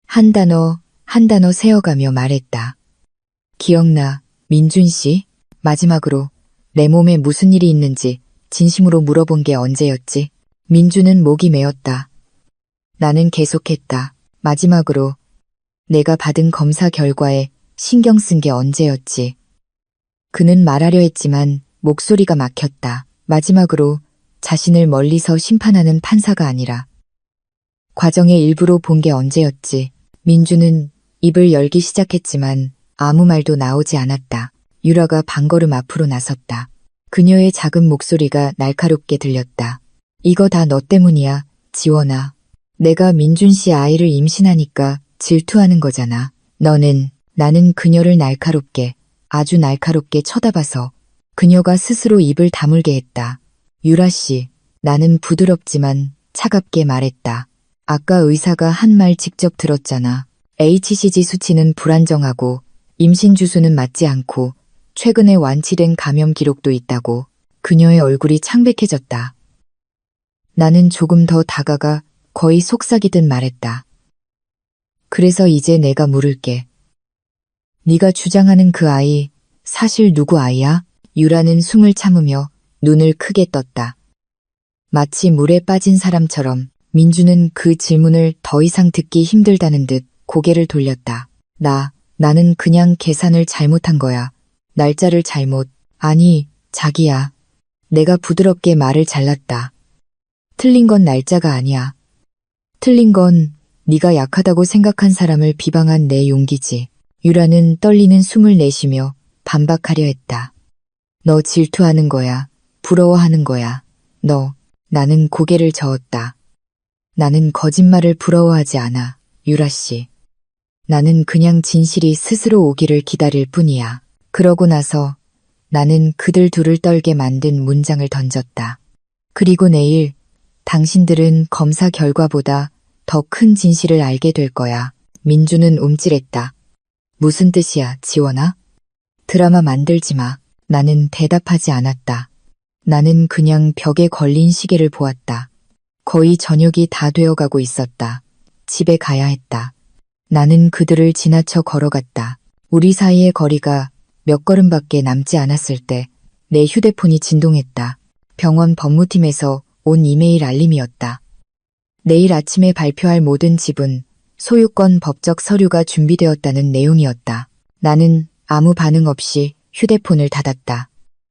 한 단어 한 단어 세어가며 말했다. 기억나, 민준 씨? 마지막으로 내 몸에 무슨 일이 있는지 진심으로 물어본 게 언제였지? 민준은 목이 메었다. 나는 계속했다. 마지막으로 내가 받은 검사 결과에 신경 쓴 게 언제였지? 그는 말하려 했지만 목소리가 막혔다. 마지막으로 자신을 멀리서 심판하는 판사가 아니라 과정의 일부로 본 게 언제였지? 민주는 입을 열기 시작했지만 아무 말도 나오지 않았다. 유라가 반걸음 앞으로 나섰다. 그녀의 작은 목소리가 날카롭게 들렸다. 이거 다 너 때문이야, 지원아. 내가 민준 씨 아이를 임신하니까 질투하는 거잖아. 나는 그녀를 날카롭게, 아주 날카롭게 쳐다봐서 그녀가 스스로 입을 다물게 했다. 유라 씨, 나는 부드럽지만 차갑게 말했다. 아까 의사가 한 말 직접 들었잖아. HCG 수치는 불안정하고 임신 주수는 맞지 않고 최근에 완치된 감염 기록도 있다고. 그녀의 얼굴이 창백해졌다. 나는 조금 더 다가가 거의 속삭이듯 말했다. 그래서 이제 내가 물을게. 네가 주장하는 그 아이 사실 누구 아이야? 유라는 숨을 참으며 눈을 크게 떴다. 마치 물에 빠진 사람처럼 민주는 그 질문을 더 이상 듣기 힘들다는 듯 고개를 돌렸다. 나는 그냥 계산을 잘못한 거야. 날짜를 잘못. 아니, 자기야. 내가 부드럽게 말을 잘랐다. 틀린 건 날짜가 아니야. 틀린 건 네가 약하다고 생각한 사람을 비방한 내 용기지. 유라는 떨리는 숨을 내쉬며 반박하려 했다. 너 질투하는 거야. 부러워하는 거야. 나는 고개를 저었다. 나는 거짓말을 부러워하지 않아, 유라 씨. 나는 그냥 진실이 스스로 오기를 기다릴 뿐이야. 그러고 나서 나는 그들 둘을 떨게 만든 문장을 던졌다. 그리고 내일 당신들은 검사 결과보다 더 큰 진실을 알게 될 거야. 민주는 움찔했다. 무슨 뜻이야, 지원아? 드라마 만들지 마. 나는 대답하지 않았다. 나는 그냥 벽에 걸린 시계를 보았다. 거의 저녁이 다 되어가고 있었다. 집에 가야 했다. 나는 그들을 지나쳐 걸어갔다. 우리 사이의 거리가 몇 걸음밖에 남지 않았을 때 내 휴대폰이 진동했다. 병원 법무팀에서 온 이메일 알림이었다. 내일 아침에 발표할 모든 지분, 소유권 법적 서류가 준비되었다는 내용이었다. 나는 아무 반응 없이 휴대폰을 닫았다.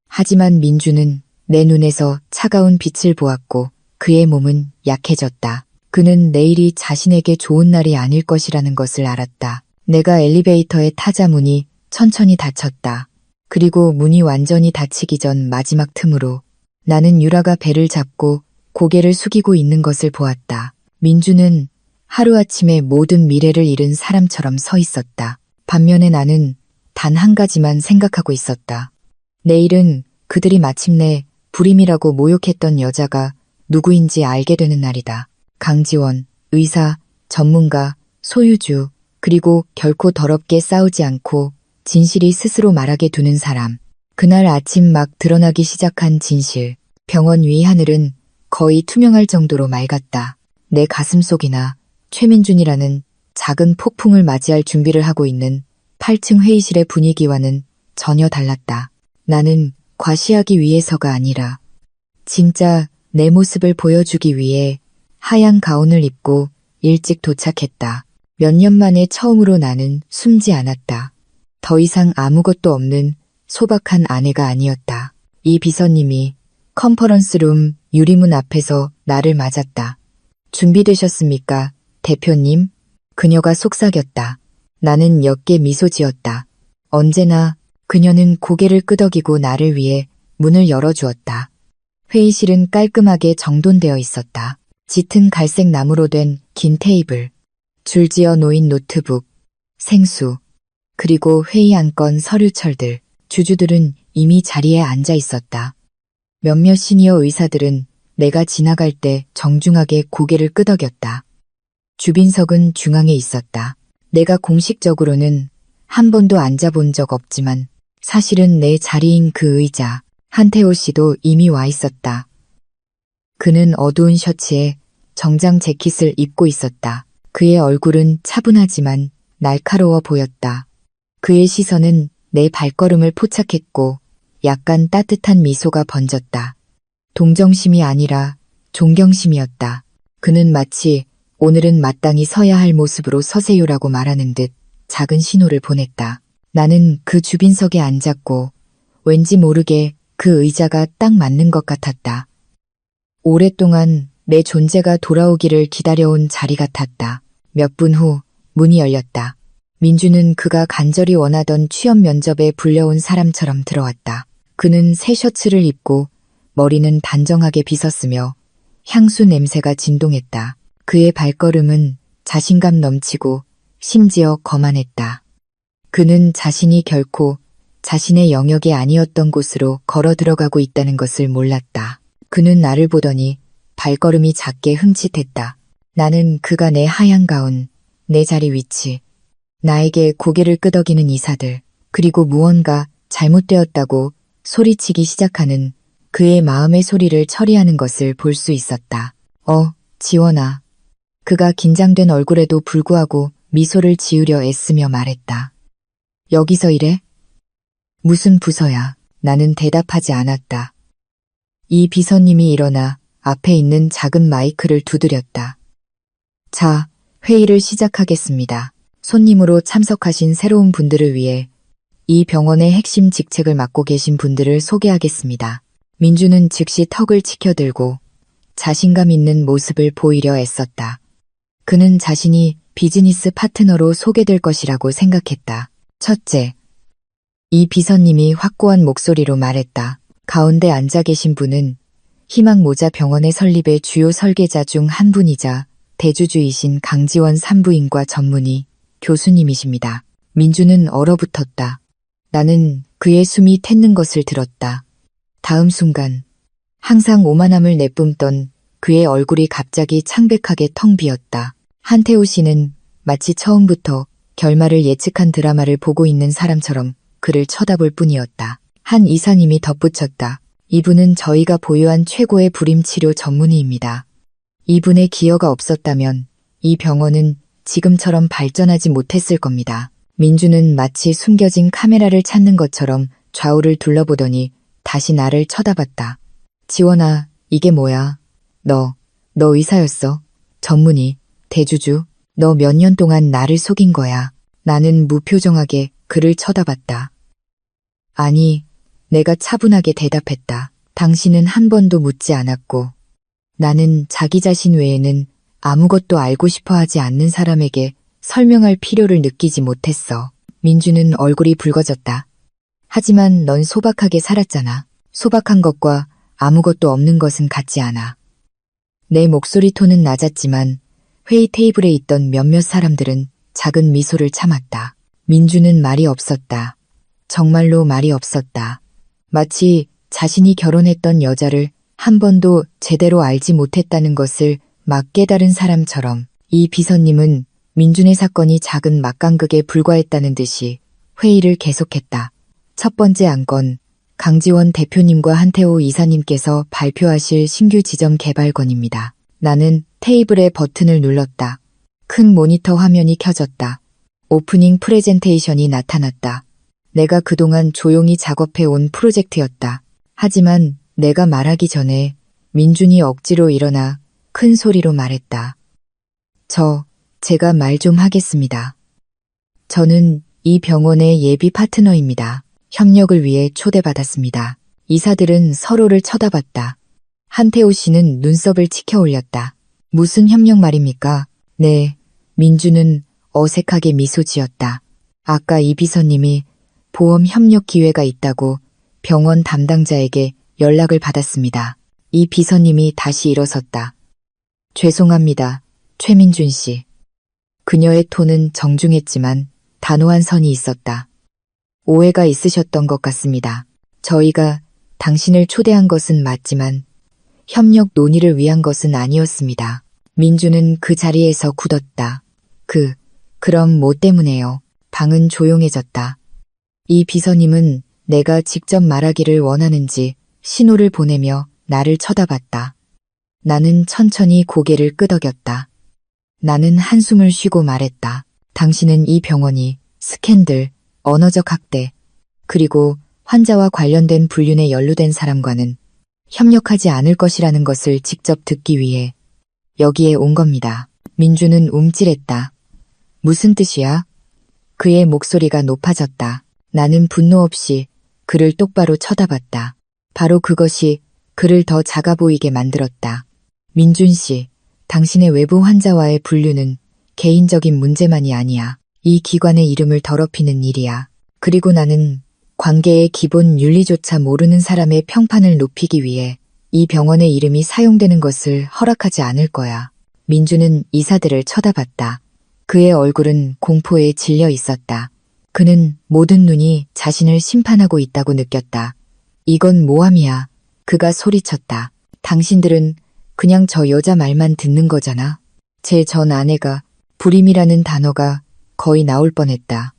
하지만 민주는 내 눈에서 차가운 빛을 보았고 그의 몸은 약해졌다. 그는 내일이 자신에게 좋은 날이 아닐 것이라는 것을 알았다. 내가 엘리베이터에 타자 문이 천천히 닫혔다. 그리고 문이 완전히 닫히기 전 마지막 틈으로 나는 유라가 배를 잡고 고개를 숙이고 있는 것을 보았다. 민주는 하루아침에 모든 미래를 잃은 사람처럼 서 있었다. 반면에 나는 단 한 가지만 생각하고 있었다. 내일은 그들이 마침내 불임이라고 모욕했던 여자가 누구인지 알게 되는 날이다. 강지원, 의사, 전문가, 소유주, 그리고 결코 더럽게 싸우지 않고 진실이 스스로 말하게 두는 사람. 그날 아침 막 드러나기 시작한 진실. 병원 위 하늘은 거의 투명할 정도로 맑았다. 내 가슴속이나 최민준이라는 작은 폭풍을 맞이할 준비를 하고 있는 8층 회의실의 분위기와는 전혀 달랐다. 나는 과시하기 위해서가 아니라 진짜 내 모습을 보여주기 위해 하얀 가운을 입고 일찍 도착했다. 몇 년 만에 처음으로 나는 숨지 않았다. 더 이상 아무것도 없는 소박한 아내가 아니었다. 이 비서님이 컨퍼런스룸 유리문 앞에서 나를 맞았다. 준비되셨습니까, 대표님? 그녀가 속삭였다. 나는 옅게 미소 지었다. 언제나 그녀는 고개를 끄덕이고 나를 위해 문을 열어주었다. 회의실은 깔끔하게 정돈되어 있었다. 짙은 갈색 나무로 된 긴 테이블, 줄지어 놓인 노트북, 생수, 그리고 회의 안건 서류철들, 주주들은 이미 자리에 앉아 있었다. 몇몇 시니어 의사들은 내가 지나갈 때 정중하게 고개를 끄덕였다. 주빈석은 중앙에 있었다. 내가 공식적으로는 한 번도 앉아본 적 없지만 사실은 내 자리인 그 의자, 한태호 씨도 이미 와 있었다. 그는 어두운 셔츠에 정장 재킷을 입고 있었다. 그의 얼굴은 차분하지만 날카로워 보였다. 그의 시선은 내 발걸음을 포착했고 약간 따뜻한 미소가 번졌다. 동정심이 아니라 존경심이었다. 그는 마치 오늘은 마땅히 서야 할 모습으로 서세요라고 말하는 듯 작은 신호를 보냈다. 나는 그 주빈석에 앉았고 왠지 모르게 그 의자가 딱 맞는 것 같았다. 오랫동안 내 존재가 돌아오기를 기다려온 자리 같았다. 몇 분 후 문이 열렸다. 민주는 그가 간절히 원하던 취업 면접에 불려온 사람처럼 들어왔다. 그는 새 셔츠를 입고 머리는 단정하게 빗었으며 향수 냄새가 진동했다. 그의 발걸음은 자신감 넘치고 심지어 거만했다. 그는 자신이 결코 자신의 영역이 아니었던 곳으로 걸어 들어가고 있다는 것을 몰랐다. 그는 나를 보더니 발걸음이 작게 흠칫했다. 나는 그가 내 하얀 가운, 내 자리 위치, 나에게 고개를 끄덕이는 이사들, 그리고 무언가 잘못되었다고 소리치기 시작하는 그의 마음의 소리를 처리하는 것을 볼 수 있었다. 지원아. 그가 긴장된 얼굴에도 불구하고 미소를 지으려 애쓰며 말했다. 여기서 일해? 무슨 부서야? 나는 대답하지 않았다. 이 비서님이 일어나 앞에 있는 작은 마이크를 두드렸다. 자, 회의를 시작하겠습니다. 손님으로 참석하신 새로운 분들을 위해 이 병원의 핵심 직책을 맡고 계신 분들을 소개하겠습니다. 민주는 즉시 턱을 치켜들고 자신감 있는 모습을 보이려 애썼다. 그는 자신이 비즈니스 파트너로 소개될 것이라고 생각했다. 첫째, 이 비서님이 확고한 목소리로 말했다. 가운데 앉아 계신 분은 희망모자 병원의 설립의 주요 설계자 중 한 분이자 대주주이신 강지원 산부인과 전문의 교수님이십니다. 민주는 얼어붙었다. 나는 그의 숨이 텄는 것을 들었다. 다음 순간 항상 오만함을 내뿜던 그의 얼굴이 갑자기 창백하게 텅 비었다. 한태호 씨는 마치 처음부터 결말을 예측한 드라마를 보고 있는 사람처럼 그를 쳐다볼 뿐이었다. 한 이사님이 덧붙였다. 이분은 저희가 보유한 최고의 불임치료 전문의입니다. 이분의 기여가 없었다면 이 병원은 지금처럼 발전하지 못했을 겁니다. 민주는 마치 숨겨진 카메라를 찾는 것처럼 좌우를 둘러보더니 다시 나를 쳐다봤다. 지원아, 이게 뭐야? 너 의사였어? 전문의, 대주주, 너 몇 년 동안 나를 속인 거야. 나는 무표정하게 그를 쳐다봤다. 아니, 내가 차분하게 대답했다. 당신은 한 번도 묻지 않았고, 나는 자기 자신 외에는 아무것도 알고 싶어 하지 않는 사람에게 설명할 필요를 느끼지 못했어. 민주는 얼굴이 붉어졌다. 하지만 넌 소박하게 살았잖아. 소박한 것과 아무것도 없는 것은 같지 않아. 내 목소리 톤은 낮았지만 회의 테이블에 있던 몇몇 사람들은 작은 미소를 참았다. 민주는 말이 없었다. 정말로 말이 없었다. 마치 자신이 결혼했던 여자를 한 번도 제대로 알지 못했다는 것을 막 깨달은 사람처럼 이 비서님은 민준의 사건이 작은 막강극에 불과했다는 듯이 회의를 계속했다. 첫 번째 안건, 강지원 대표님과 한태호 이사님께서 발표하실 신규 지점 개발건입니다. 나는 테이블의 버튼을 눌렀다. 큰 모니터 화면이 켜졌다. 오프닝 프레젠테이션이 나타났다. 내가 그동안 조용히 작업해온 프로젝트였다. 하지만 내가 말하기 전에 민준이 억지로 일어나 큰 소리로 말했다. 제가 말 좀 하겠습니다. 저는 이 병원의 예비 파트너입니다. 협력을 위해 초대받았습니다. 이사들은 서로를 쳐다봤다. 한태호 씨는 눈썹을 치켜 올렸다. 무슨 협력 말입니까? 네, 민주는 어색하게 미소 지었다. 아까 이 비서님이 보험 협력 기회가 있다고 병원 담당자에게 연락을 받았습니다. 이 비서님이 다시 일어섰다. 죄송합니다, 최민준 씨. 그녀의 톤은 정중했지만 단호한 선이 있었다. 오해가 있으셨던 것 같습니다. 저희가 당신을 초대한 것은 맞지만 협력 논의를 위한 것은 아니었습니다. 민주는 그 자리에서 굳었다. 그럼 뭐 때문에요? 방은 조용해졌다. 이 비서님은 내가 직접 말하기를 원하는지 신호를 보내며 나를 쳐다봤다. 나는 천천히 고개를 끄덕였다. 나는 한숨을 쉬고 말했다. 당신은 이 병원이 스캔들, 언어적 학대, 그리고 환자와 관련된 불륜에 연루된 사람과는 협력하지 않을 것이라는 것을 직접 듣기 위해 여기에 온 겁니다. 민주는 움찔했다. 무슨 뜻이야? 그의 목소리가 높아졌다. 나는 분노 없이 그를 똑바로 쳐다봤다. 바로 그것이 그를 더 작아 보이게 만들었다. 민준 씨, 당신의 외부 환자와의 분류는 개인적인 문제만이 아니야. 이 기관의 이름을 더럽히는 일이야. 그리고 나는 관계의 기본 윤리조차 모르는 사람의 평판을 높이기 위해 이 병원의 이름이 사용되는 것을 허락하지 않을 거야. 민주는 이사들을 쳐다봤다. 그의 얼굴은 공포에 질려 있었다. 그는 모든 눈이 자신을 심판하고 있다고 느꼈다. 이건 모함이야. 그가 소리쳤다. 당신들은 그냥 저 여자 말만 듣는 거잖아. 제 전 아내가 불임이라는 단어가 거의 나올 뻔했다.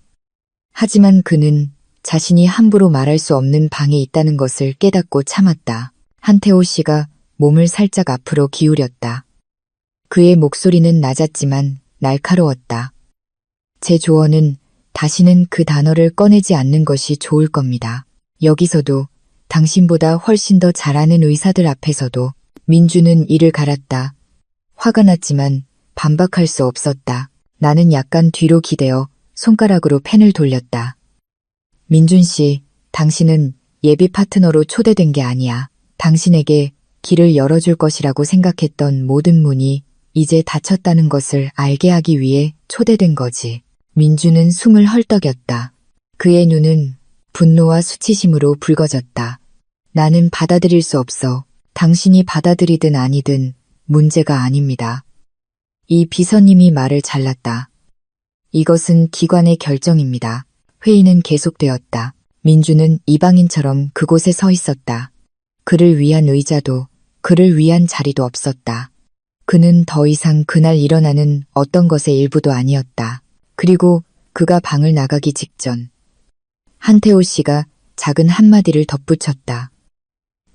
하지만 그는 자신이 함부로 말할 수 없는 방에 있다는 것을 깨닫고 참았다. 한태호 씨가 몸을 살짝 앞으로 기울였다. 그의 목소리는 낮았지만 날카로웠다. 제 조언은 다시는 그 단어를 꺼내지 않는 것이 좋을 겁니다. 여기서도 당신보다 훨씬 더 잘하는 의사들 앞에서도. 민주는 이를 갈았다. 화가 났지만 반박할 수 없었다. 나는 약간 뒤로 기대어 손가락으로 펜을 돌렸다. 민준 씨, 당신은 예비 파트너로 초대된 게 아니야. 당신에게 길을 열어줄 것이라고 생각했던 모든 문이 이제 닫혔다는 것을 알게 하기 위해 초대된 거지. 민주는 숨을 헐떡였다. 그의 눈은 분노와 수치심으로 붉어졌다. 나는 받아들일 수 없어. 당신이 받아들이든 아니든 문제가 아닙니다. 이 비서님이 말을 잘랐다. 이것은 기관의 결정입니다. 회의는 계속되었다. 민주는 이방인처럼 그곳에 서 있었다. 그를 위한 의자도, 그를 위한 자리도 없었다. 그는 더 이상 그날 일어나는 어떤 것의 일부도 아니었다. 그리고 그가 방을 나가기 직전 한태호 씨가 작은 한마디를 덧붙였다.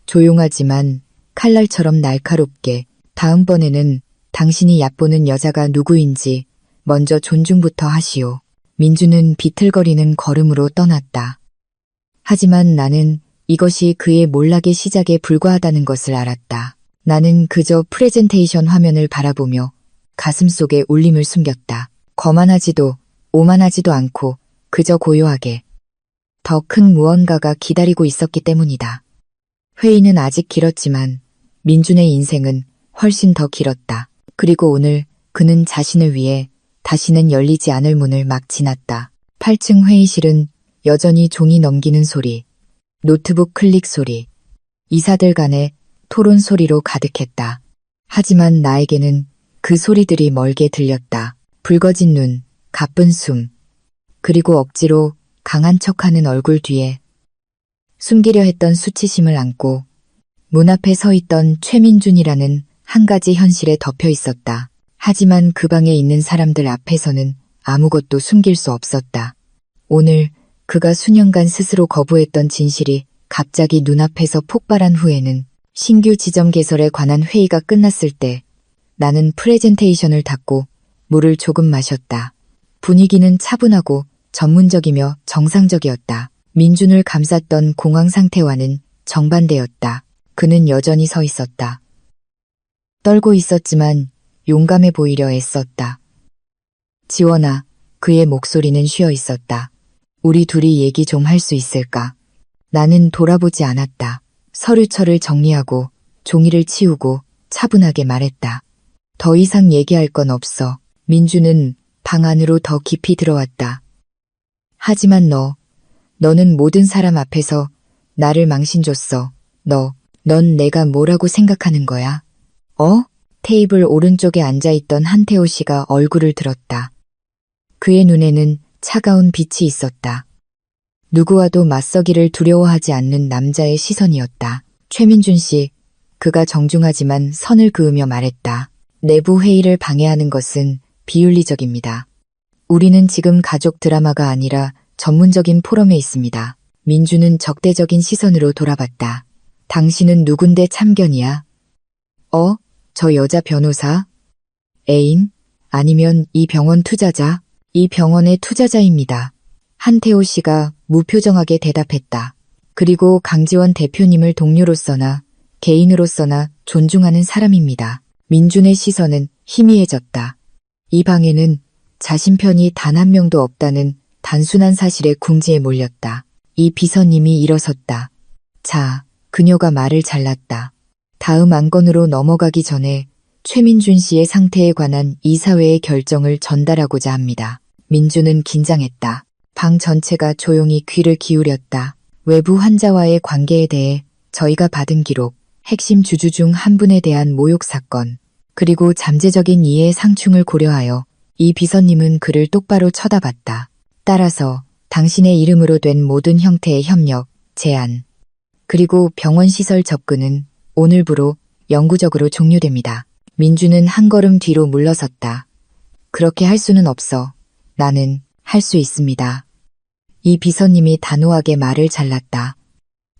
조용하지만 칼날처럼 날카롭게 다음번에는 당신이 얕보는 여자가 누구인지 먼저 존중부터 하시오. 민주는 비틀거리는 걸음으로 떠났다. 하지만 나는 이것이 그의 몰락의 시작에 불과하다는 것을 알았다. 나는 그저 프레젠테이션 화면을 바라보며 가슴속에 울림을 숨겼다. 거만하지도 오만하지도 않고 그저 고요하게 더 큰 무언가가 기다리고 있었기 때문이다. 회의는 아직 길었지만 민준의 인생은 훨씬 더 길었다. 그리고 오늘 그는 자신을 위해 다시는 열리지 않을 문을 막 지났다. 8층 회의실은 여전히 종이 넘기는 소리, 노트북 클릭 소리, 이사들 간의 토론 소리로 가득했다. 하지만 나에게는 그 소리들이 멀게 들렸다. 붉어진 눈, 가쁜 숨, 그리고 억지로 강한 척하는 얼굴 뒤에 숨기려 했던 수치심을 안고 문 앞에 서 있던 최민준이라는 한 가지 현실에 덮여 있었다. 하지만 그 방에 있는 사람들 앞에서는 아무것도 숨길 수 없었다. 오늘 그가 수년간 스스로 거부했던 진실이 갑자기 눈앞에서 폭발한 후에는 신규 지점 개설에 관한 회의가 끝났을 때 나는 프레젠테이션을 닫고 물을 조금 마셨다. 분위기는 차분하고 전문적이며 정상적이었다. 민준을 감쌌던 공황 상태와는 정반대였다. 그는 여전히 서 있었다. 떨고 있었지만 용감해 보이려 애썼다. 지원아, 그의 목소리는 쉬어 있었다. 우리 둘이 얘기 좀 할 수 있을까? 나는 돌아보지 않았다. 서류철을 정리하고 종이를 치우고 차분하게 말했다. 더 이상 얘기할 건 없어. 민주는 방 안으로 더 깊이 들어왔다. 하지만 너는 모든 사람 앞에서 나를 망신줬어. 넌 내가 뭐라고 생각하는 거야? 테이블 오른쪽에 앉아있던 한태호 씨가 얼굴을 들었다. 그의 눈에는 차가운 빛이 있었다. 누구와도 맞서기를 두려워하지 않는 남자의 시선이었다. 최민준 씨, 그가 정중하지만 선을 그으며 말했다. 내부 회의를 방해하는 것은 비윤리적입니다. 우리는 지금 가족 드라마가 아니라 전문적인 포럼에 있습니다. 민주는 적대적인 시선으로 돌아봤다. 당신은 누군데 참견이야? 저 여자 변호사? 애인? 아니면 이 병원 투자자? 이 병원의 투자자입니다. 한태호 씨가 무표정하게 대답했다. 그리고 강지원 대표님을 동료로서나 개인으로서나 존중하는 사람입니다. 민준의 시선은 희미해졌다. 이 방에는 자신 편이 단 한 명도 없다는 단순한 사실에 궁지에 몰렸다. 이 비서님이 일어섰다. 자, 그녀가 말을 잘랐다. 다음 안건으로 넘어가기 전에 최민준 씨의 상태에 관한 이사회의 결정을 전달하고자 합니다. 민준은 긴장했다. 방 전체가 조용히 귀를 기울였다. 외부 환자와의 관계에 대해 저희가 받은 기록, 핵심 주주 중 한 분에 대한 모욕 사건, 그리고 잠재적인 이해의 상충을 고려하여 이 비서님은 그를 똑바로 쳐다봤다. 따라서 당신의 이름으로 된 모든 형태의 협력, 제안, 그리고 병원 시설 접근은 오늘부로 영구적으로 종료됩니다. 민주는 한 걸음 뒤로 물러섰다. 그렇게 할 수는 없어. 나는 할 수 있습니다. 이 비서님이 단호하게 말을 잘랐다.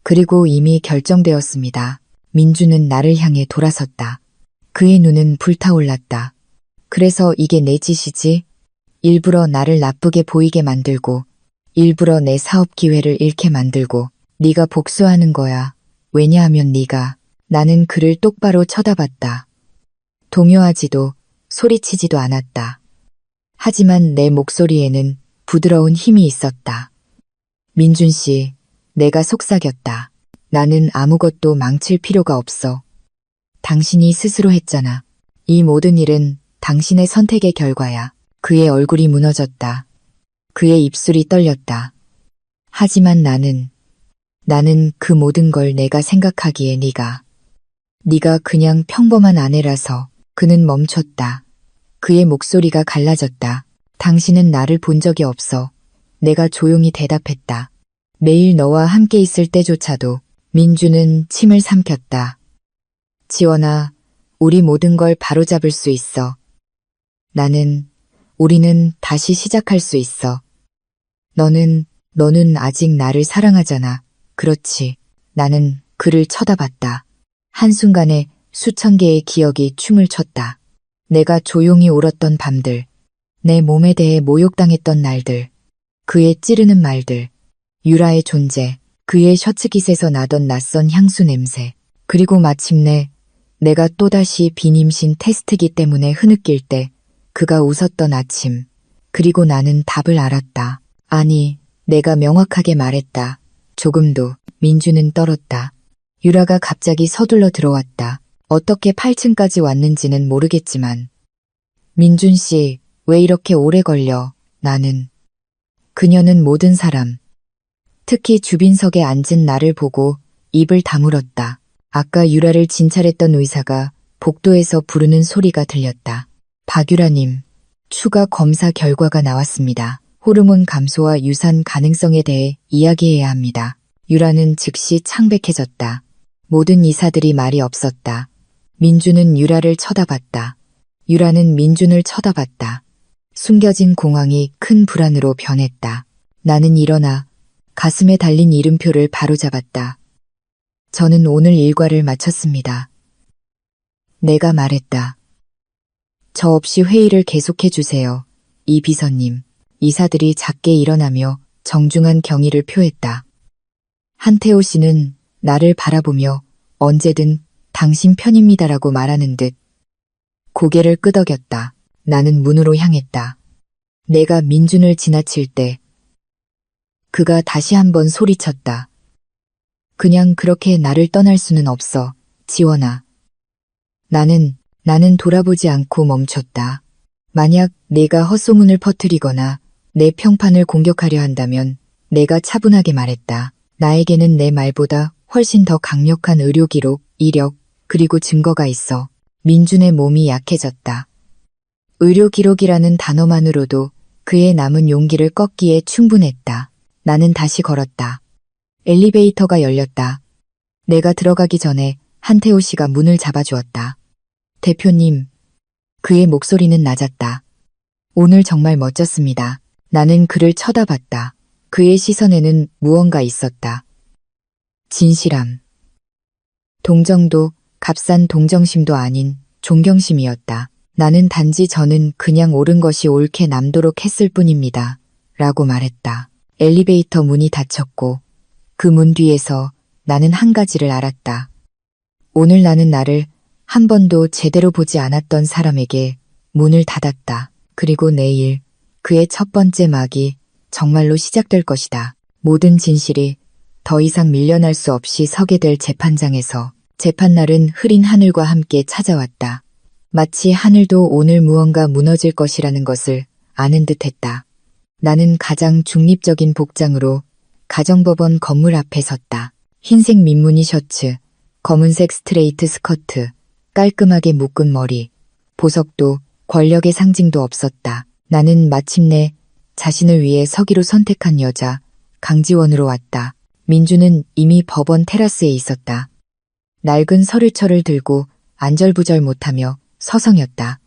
그리고 이미 결정되었습니다. 민주는 나를 향해 돌아섰다. 그의 눈은 불타올랐다. 그래서 이게 내 짓이지? 일부러 나를 나쁘게 보이게 만들고, 일부러 내 사업 기회를 잃게 만들고, 네가 복수하는 거야. 왜냐하면 나는 그를 똑바로 쳐다봤다. 동요하지도 소리치지도 않았다. 하지만 내 목소리에는 부드러운 힘이 있었다. 민준 씨, 내가 속삭였다. 나는 아무것도 망칠 필요가 없어. 당신이 스스로 했잖아. 이 모든 일은 당신의 선택의 결과야. 그의 얼굴이 무너졌다. 그의 입술이 떨렸다. 하지만 나는 그 모든 걸 내가 생각하기에 네가 그냥 평범한 아내라서. 그는 멈췄다. 그의 목소리가 갈라졌다. 당신은 나를 본 적이 없어. 내가 조용히 대답했다. 매일 너와 함께 있을 때조차도. 민주는 침을 삼켰다. 지원아, 우리 모든 걸 바로잡을 수 있어. 우리는 다시 시작할 수 있어. 너는 아직 나를 사랑하잖아. 그렇지. 나는 그를 쳐다봤다. 한순간에 수천 개의 기억이 춤을 췄다. 내가 조용히 울었던 밤들, 내 몸에 대해 모욕당했던 날들, 그의 찌르는 말들, 유라의 존재, 그의 셔츠깃에서 나던 낯선 향수 냄새, 그리고 마침내 내가 또다시 비임신 테스트기 때문에 흐느낄 때 그가 웃었던 아침. 그리고 나는 답을 알았다. 아니, 내가 명확하게 말했다. 조금도. 민주는 떨었다. 유라가 갑자기 서둘러 들어왔다. 어떻게 8층까지 왔는지는 모르겠지만. 민준 씨, 왜 이렇게 오래 걸려? 나는. 그녀는 모든 사람, 특히 주빈석에 앉은 나를 보고 입을 다물었다. 아까 유라를 진찰했던 의사가 복도에서 부르는 소리가 들렸다. 박유라님, 추가 검사 결과가 나왔습니다. 호르몬 감소와 유산 가능성에 대해 이야기해야 합니다. 유라는 즉시 창백해졌다. 모든 의사들이 말이 없었다. 민준은 유라를 쳐다봤다. 유라는 민준을 쳐다봤다. 숨겨진 공황이 큰 불안으로 변했다. 나는 일어나 가슴에 달린 이름표를 바로잡았다. 저는 오늘 일과를 마쳤습니다. 내가 말했다. 저 없이 회의를 계속해 주세요. 이 비서님. 이사들이 작게 일어나며 정중한 경의를 표했다. 한태호 씨는 나를 바라보며 언제든 당신 편입니다라고 말하는 듯 고개를 끄덕였다. 나는 문으로 향했다. 내가 민준을 지나칠 때 그가 다시 한번 소리쳤다. 그냥 그렇게 나를 떠날 수는 없어, 지원아. 나는 돌아보지 않고 멈췄다. 만약 내가 헛소문을 퍼뜨리거나 내 평판을 공격하려 한다면 내가 차분하게 말했다. 나에게는 내 말보다 훨씬 더 강력한 의료 기록, 이력, 그리고 증거가 있어. 민준의 몸이 약해졌다. 의료 기록이라는 단어만으로도 그의 남은 용기를 꺾기에 충분했다. 나는 다시 걸었다. 엘리베이터가 열렸다. 내가 들어가기 전에 한태호 씨가 문을 잡아주었다. 대표님. 그의 목소리는 낮았다. 오늘 정말 멋졌습니다. 나는 그를 쳐다봤다. 그의 시선에는 무언가 있었다. 진실함. 동정도, 값싼 동정심도 아닌 존경심이었다. 나는 단지 저는 그냥 옳은 것이 옳게 남도록 했을 뿐입니다. 라고 말했다. 엘리베이터 문이 닫혔고 그 문 뒤에서 나는 한 가지를 알았다. 오늘 나는 나를 한 번도 제대로 보지 않았던 사람에게 문을 닫았다. 그리고 내일 그의 첫 번째 막이 정말로 시작될 것이다. 모든 진실이 더 이상 밀려날 수 없이 서게 될 재판장에서 재판날은 흐린 하늘과 함께 찾아왔다. 마치 하늘도 오늘 무언가 무너질 것이라는 것을 아는 듯했다. 나는 가장 중립적인 복장으로 가정법원 건물 앞에 섰다. 흰색 민무늬 셔츠, 검은색 스트레이트 스커트, 깔끔하게 묶은 머리, 보석도 권력의 상징도 없었다. 나는 마침내 자신을 위해 서기로 선택한 여자 강지원으로 왔다. 민주는 이미 법원 테라스에 있었다. 낡은 서류철을 들고 안절부절 못하며 서성였다.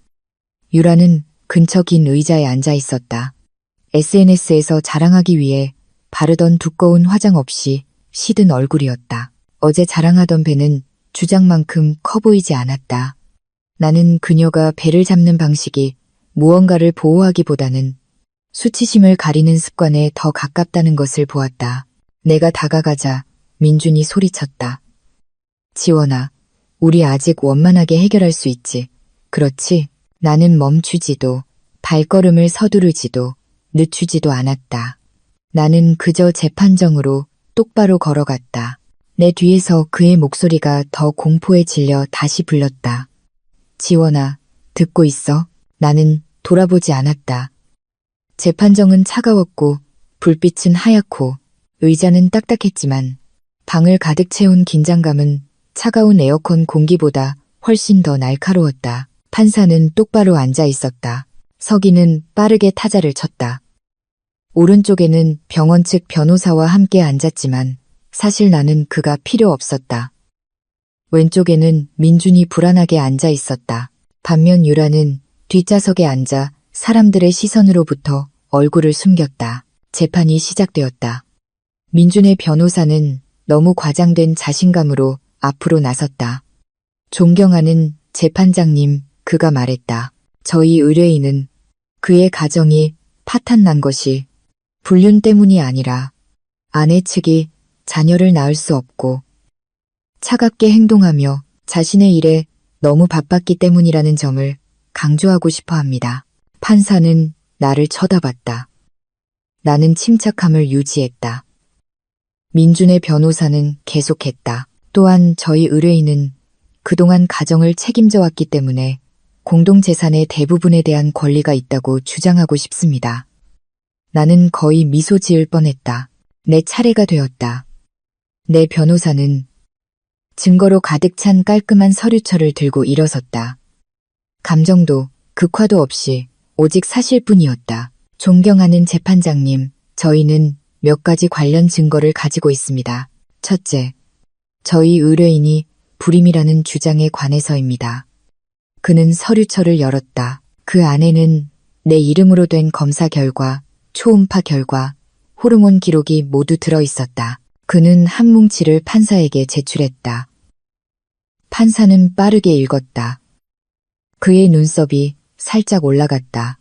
유라는 근처 긴 의자에 앉아 있었다. SNS에서 자랑하기 위해 바르던 두꺼운 화장 없이 시든 얼굴이었다. 어제 자랑하던 배는 주장만큼 커 보이지 않았다. 나는 그녀가 배를 잡는 방식이 무언가를 보호하기보다는 수치심을 가리는 습관에 더 가깝다는 것을 보았다. 내가 다가가자 민준이 소리쳤다. 지원아, 우리 아직 원만하게 해결할 수 있지. 그렇지? 나는 멈추지도 발걸음을 서두르지도 늦추지도 않았다. 나는 그저 재판정으로 똑바로 걸어갔다. 내 뒤에서 그의 목소리가 더 공포에 질려 다시 불렀다. 지원아, 듣고 있어? 나는 돌아보지 않았다. 재판정은 차가웠고 불빛은 하얗고 의자는 딱딱했지만 방을 가득 채운 긴장감은 차가운 에어컨 공기보다 훨씬 더 날카로웠다. 판사는 똑바로 앉아 있었다. 서기는 빠르게 타자를 쳤다. 오른쪽에는 병원 측 변호사와 함께 앉았지만 사실 나는 그가 필요 없었다. 왼쪽에는 민준이 불안하게 앉아 있었다. 반면 유라는 뒷좌석에 앉아 사람들의 시선으로부터 얼굴을 숨겼다. 재판이 시작되었다. 민준의 변호사는 너무 과장된 자신감으로 앞으로 나섰다. 존경하는 재판장님, 그가 말했다. 저희 의뢰인은 그의 가정이 파탄난 것이 불륜 때문이 아니라 아내 측이 자녀를 낳을 수 없고 차갑게 행동하며 자신의 일에 너무 바빴기 때문이라는 점을 강조하고 싶어 합니다. 판사는 나를 쳐다봤다. 나는 침착함을 유지했다. 민준의 변호사는 계속했다. 또한 저희 의뢰인은 그동안 가정을 책임져 왔기 때문에 공동재산의 대부분에 대한 권리가 있다고 주장하고 싶습니다. 나는 거의 미소 지을 뻔했다. 내 차례가 되었다. 내 변호사는 증거로 가득 찬 깔끔한 서류철을 들고 일어섰다. 감정도 극화도 없이 오직 사실뿐이었다. 존경하는 재판장님, 저희는 몇 가지 관련 증거를 가지고 있습니다. 첫째, 저희 의뢰인이 불임이라는 주장에 관해서입니다. 그는 서류철을 열었다. 그 안에는 내 이름으로 된 검사 결과, 초음파 결과, 호르몬 기록이 모두 들어 있었다. 그는 한 뭉치를 판사에게 제출했다. 판사는 빠르게 읽었다. 그의 눈썹이 살짝 올라갔다.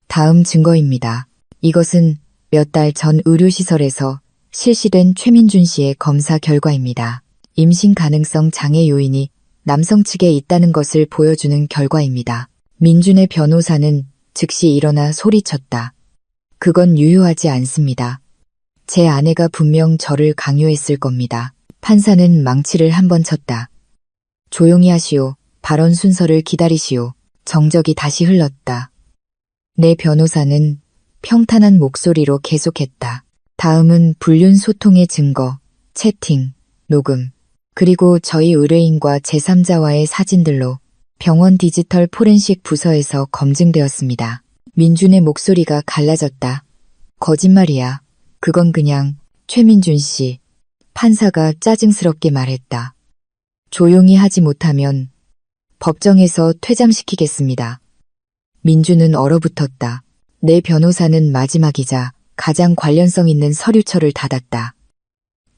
다음 증거입니다. 이것은 몇 달 전 의료시설에서 실시된 최민준 씨의 검사 결과입니다. 임신 가능성 장애 요인이 남성 측에 있다는 것을 보여주는 결과입니다. 민준의 변호사는 즉시 일어나 소리쳤다. 그건 유효하지 않습니다. 제 아내가 분명 저를 강요했을 겁니다. 판사는 망치를 한번 쳤다. 조용히 하시오. 발언 순서를 기다리시오. 정적이 다시 흘렀다. 내 변호사는 평탄한 목소리로 계속했다. 다음은 불륜 소통의 증거, 채팅, 녹음, 그리고 저희 의뢰인과 제3자와의 사진들로 병원 디지털 포렌식 부서에서 검증되었습니다. 민준의 목소리가 갈라졌다. 거짓말이야. 그건 그냥 최민준 씨. 판사가 짜증스럽게 말했다. 조용히 하지 못하면 법정에서 퇴장시키겠습니다. 민준은 얼어붙었다. 내 변호사는 마지막이자 가장 관련성 있는 서류철을 닫았다.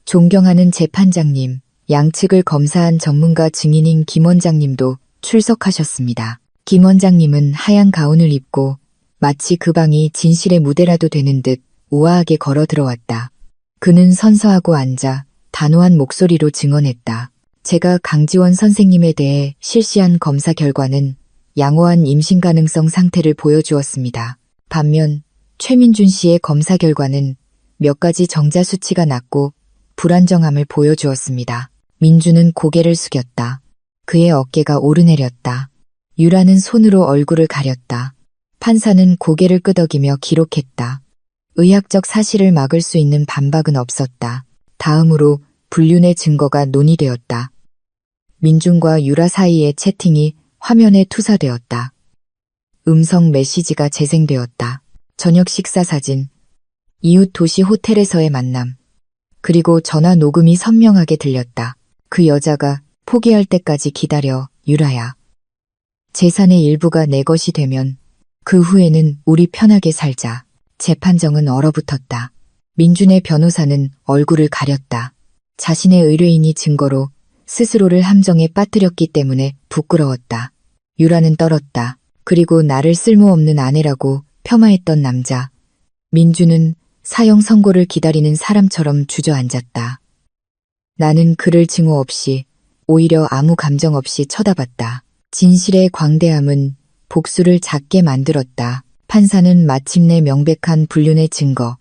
존경하는 재판장님, 양측을 검사한 전문가 증인인 김 원장님도 출석하셨습니다. 김 원장님은 하얀 가운을 입고 마치 그 방이 진실의 무대라도 되는 듯 우아하게 걸어 들어왔다. 그는 선서하고 앉아 단호한 목소리로 증언했다. 제가 강지원 선생님에 대해 실시한 검사 결과는 양호한 임신 가능성 상태를 보여주었습니다. 반면 최민준 씨의 검사 결과는 몇 가지 정자 수치가 낮고 불안정함을 보여주었습니다. 민준은 고개를 숙였다. 그의 어깨가 오르내렸다. 유라는 손으로 얼굴을 가렸다. 판사는 고개를 끄덕이며 기록했다. 의학적 사실을 막을 수 있는 반박은 없었다. 다음으로 불륜의 증거가 논의되었다. 민준과 유라 사이의 채팅이 화면에 투사되었다. 음성 메시지가 재생되었다. 저녁 식사 사진, 이웃 도시 호텔에서의 만남, 그리고 전화 녹음이 선명하게 들렸다. 그 여자가 포기할 때까지 기다려, 유라야. 재산의 일부가 내 것이 되면 그 후에는 우리 편하게 살자. 재판정은 얼어붙었다. 민준의 변호사는 얼굴을 가렸다. 자신의 의뢰인이 증거로 스스로를 함정에 빠뜨렸기 때문에 부끄러웠다. 유라는 떨었다. 그리고 나를 쓸모없는 아내라고 폄하했던 남자. 민준은 사형 선고를 기다리는 사람처럼 주저앉았다. 나는 그를 증오 없이, 오히려 아무 감정 없이 쳐다봤다. 진실의 광대함은 복수를 작게 만들었다. 판사는 마침내 명백한 불륜의 증거,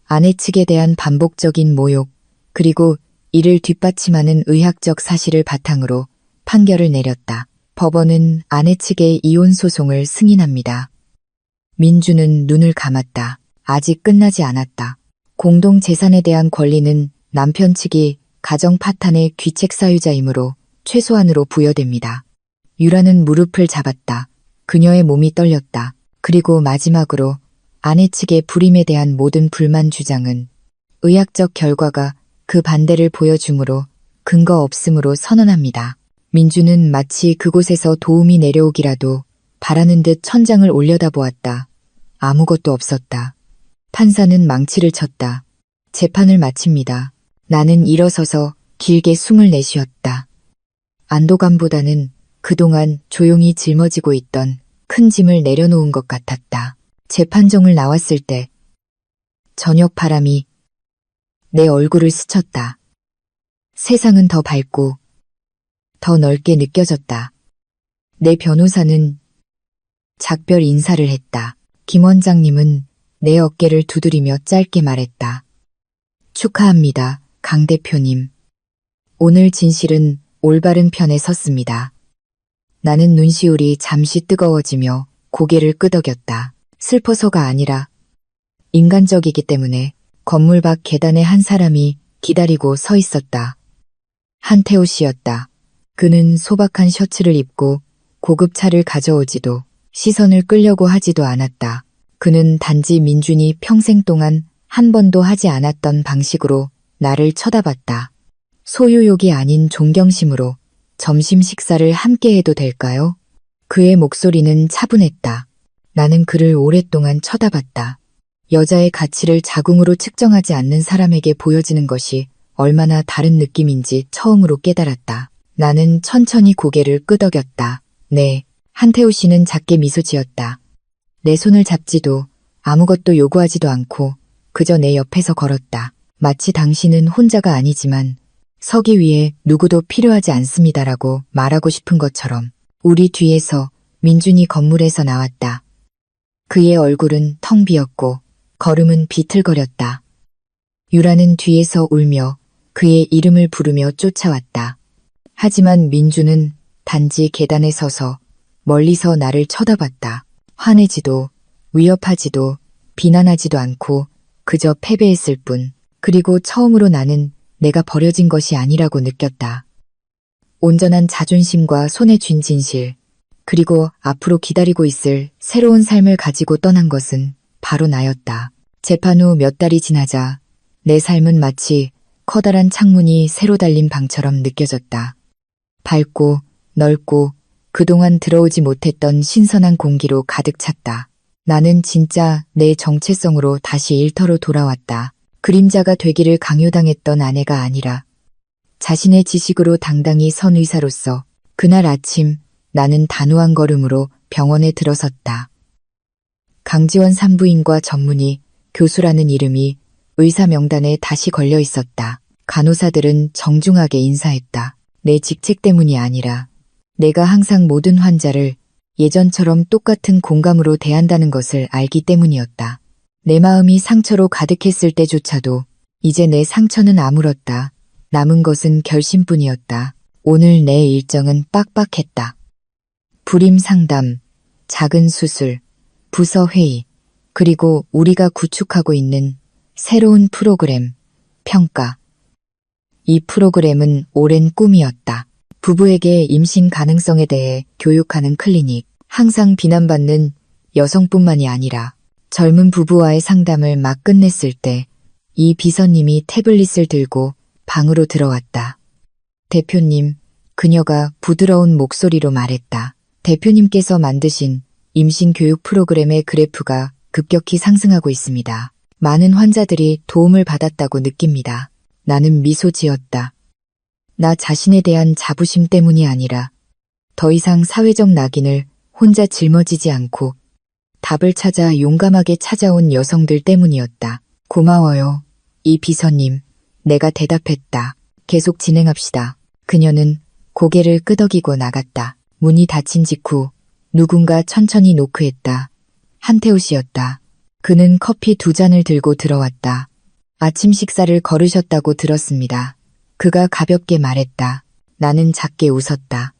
아내 측에 대한 반복적인 모욕, 그리고 이를 뒷받침하는 의학적 사실을 바탕으로 판결을 내렸다. 법원은 아내 측의 이혼 소송을 승인합니다. 민준은 눈을 감았다. 아직 끝나지 않았다. 공동 재산에 대한 권리는 남편 측이 가정 파탄의 귀책 사유자이므로 최소한으로 부여됩니다. 유라는 무릎을 잡았다. 그녀의 몸이 떨렸다. 그리고 마지막으로 아내 측의 불임에 대한 모든 불만 주장은 의학적 결과가 그 반대를 보여주므로 근거 없음으로 선언합니다. 민주는 마치 그곳에서 도움이 내려오기라도 바라는 듯 천장을 올려다보았다. 아무것도 없었다. 판사는 망치를 쳤다. 재판을 마칩니다. 나는 일어서서 길게 숨을 내쉬었다. 안도감보다는 그동안 조용히 짊어지고 있던 큰 짐을 내려놓은 것 같았다. 재판정을 나왔을 때 저녁 바람이 내 얼굴을 스쳤다. 세상은 더 밝고 더 넓게 느껴졌다. 내 변호사는 작별 인사를 했다. 김 원장님은 내 어깨를 두드리며 짧게 말했다. 축하합니다, 강 대표님. 오늘 진실은 올바른 편에 섰습니다. 나는 눈시울이 잠시 뜨거워지며 고개를 끄덕였다. 슬퍼서가 아니라 인간적이기 때문에. 건물 밖 계단에 한 사람이 기다리고 서 있었다. 한태호 씨였다. 그는 소박한 셔츠를 입고 고급 차를 가져오지도 시선을 끌려고 하지도 않았다. 그는 단지 민준이 평생 동안 한 번도 하지 않았던 방식으로 나를 쳐다봤다. 소유욕이 아닌 존경심으로 점심 식사를 함께 해도 될까요? 그의 목소리는 차분했다. 나는 그를 오랫동안 쳐다봤다. 여자의 가치를 자궁으로 측정하지 않는 사람에게 보여지는 것이 얼마나 다른 느낌인지 처음으로 깨달았다. 나는 천천히 고개를 끄덕였다. 네, 한태호 씨는 작게 미소 지었다. 내 손을 잡지도 아무것도 요구하지도 않고 그저 내 옆에서 걸었다. 마치 당신은 혼자가 아니지만 서기 위해 누구도 필요하지 않습니다라고 말하고 싶은 것처럼. 우리 뒤에서 민준이 건물에서 나왔다. 그의 얼굴은 텅 비었고 걸음은 비틀거렸다. 유라는 뒤에서 울며 그의 이름을 부르며 쫓아왔다. 하지만 민준은 단지 계단에 서서 멀리서 나를 쳐다봤다. 화내지도 위협하지도 비난하지도 않고 그저 패배했을 뿐. 그리고 처음으로 나는 내가 버려진 것이 아니라고 느꼈다. 온전한 자존심과 손에 쥔 진실, 그리고 앞으로 기다리고 있을 새로운 삶을 가지고 떠난 것은 바로 나였다. 재판 후 몇 달이 지나자 내 삶은 마치 커다란 창문이 새로 달린 방처럼 느껴졌다. 밝고 넓고 그동안 들어오지 못했던 신선한 공기로 가득 찼다. 나는 진짜 내 정체성으로 다시 일터로 돌아왔다. 그림자가 되기를 강요당했던 아내가 아니라 자신의 지식으로 당당히 선 의사로서. 그날 아침 나는 단호한 걸음으로 병원에 들어섰다. 강지원 산부인과 전문의, 교수라는 이름이 의사 명단에 다시 걸려 있었다. 간호사들은 정중하게 인사했다. 내 직책 때문이 아니라 내가 항상 모든 환자를 예전처럼 똑같은 공감으로 대한다는 것을 알기 때문이었다. 내 마음이 상처로 가득했을 때조차도 이제 내 상처는 아물었다. 남은 것은 결심뿐이었다. 오늘 내 일정은 빡빡했다. 불임 상담, 작은 수술, 부서 회의, 그리고 우리가 구축하고 있는 새로운 프로그램, 평가. 이 프로그램은 오랜 꿈이었다. 부부에게 임신 가능성에 대해 교육하는 클리닉. 항상 비난받는 여성뿐만이 아니라 젊은 부부와의 상담을 막 끝냈을 때 이 비서님이 태블릿을 들고 방으로 들어왔다. 대표님, 그녀가 부드러운 목소리로 말했다. 대표님께서 만드신 임신 교육 프로그램의 그래프가 급격히 상승하고 있습니다. 많은 환자들이 도움을 받았다고 느낍니다. 나는 미소 지었다. 나 자신에 대한 자부심 때문이 아니라 더 이상 사회적 낙인을 혼자 짊어지지 않고 답을 찾아 용감하게 찾아온 여성들 때문이었다. 고마워요, 이 비서님. 내가 대답했다. 계속 진행합시다. 그녀는 고개를 끄덕이고 나갔다. 문이 닫힌 직후 누군가 천천히 노크했다. 한태호 씨였다. 그는 커피 2잔을 들고 들어왔다. 아침 식사를 거르셨다고 들었습니다. 그가 가볍게 말했다. 나는 작게 웃었다.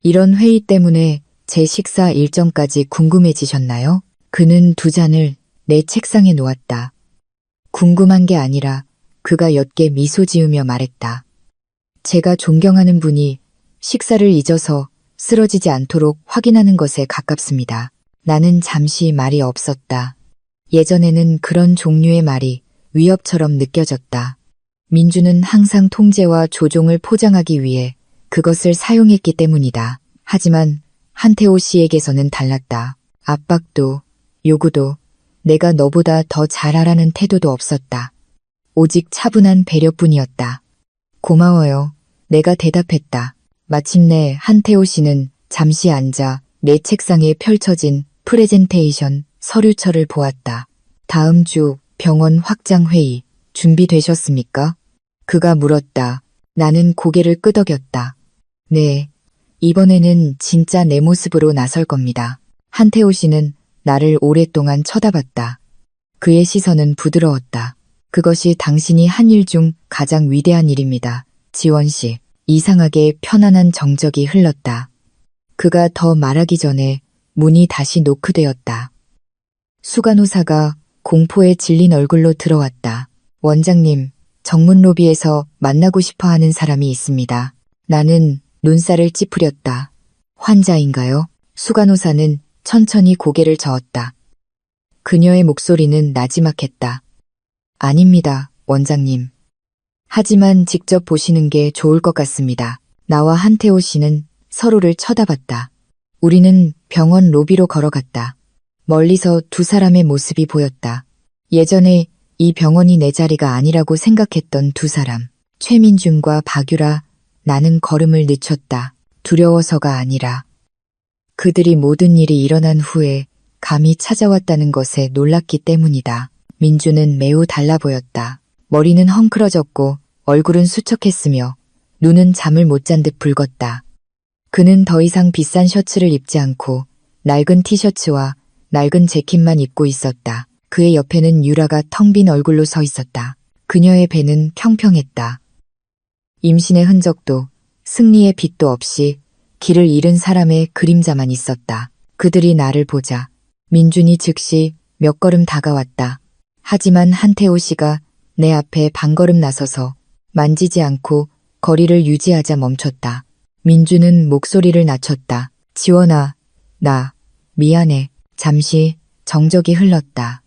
이런 회의 때문에 제 식사 일정까지 궁금해지셨나요? 그는 2잔을 내 책상에 놓았다. 궁금한 게 아니라 그가 옅게 미소 지으며 말했다. 제가 존경하는 분이 식사를 잊어서 쓰러지지 않도록 확인하는 것에 가깝습니다. 나는 잠시 말이 없었다. 예전에는 그런 종류의 말이 위협처럼 느껴졌다. 민주는 항상 통제와 조종을 포장하기 위해 그것을 사용했기 때문이다. 하지만 한태호 씨에게서는 달랐다. 압박도, 요구도, 내가 너보다 더 잘하라는 태도도 없었다. 오직 차분한 배려뿐이었다. 고마워요. 내가 대답했다. 마침내 한태호 씨는 잠시 앉아 내 책상에 펼쳐진 프레젠테이션 서류철을 보았다. 다음 주 병원 확장 회의 준비되셨습니까? 그가 물었다. 나는 고개를 끄덕였다. 네, 이번에는 진짜 내 모습으로 나설 겁니다. 한태호 씨는 나를 오랫동안 쳐다봤다. 그의 시선은 부드러웠다. 그것이 당신이 한 일 중 가장 위대한 일입니다. 지원 씨, 이상하게 편안한 정적이 흘렀다. 그가 더 말하기 전에 문이 다시 노크되었다. 수간호사가 공포에 질린 얼굴로 들어왔다. 원장님, 정문 로비에서 만나고 싶어 하는 사람이 있습니다. 나는 눈살을 찌푸렸다. 환자인가요? 수간호사는 천천히 고개를 저었다. 그녀의 목소리는 나지막했다. 아닙니다, 원장님. 하지만 직접 보시는 게 좋을 것 같습니다. 나와 한태호 씨는 서로를 쳐다봤다. 우리는 병원 로비로 걸어갔다. 멀리서 두 사람의 모습이 보였다. 예전에 이 병원이 내 자리가 아니라고 생각했던 두 사람. 최민준과 박유라. 나는 걸음을 늦췄다. 두려워서가 아니라. 그들이 모든 일이 일어난 후에 감히 찾아왔다는 것에 놀랐기 때문이다. 민주는 매우 달라 보였다. 머리는 헝클어졌고 얼굴은 수척했으며 눈은 잠을 못 잔 듯 붉었다. 그는 더 이상 비싼 셔츠를 입지 않고 낡은 티셔츠와 낡은 재킷만 입고 있었다. 그의 옆에는 유라가 텅 빈 얼굴로 서 있었다. 그녀의 배는 평평했다. 임신의 흔적도 승리의 빛도 없이 길을 잃은 사람의 그림자만 있었다. 그들이 나를 보자 민준이 즉시 몇 걸음 다가왔다. 하지만 한태호 씨가 내 앞에 반걸음 나서서 만지지 않고 거리를 유지하자 멈췄다. 민준은 목소리를 낮췄다. 지원아, 나 미안해. 잠시 정적이 흘렀다.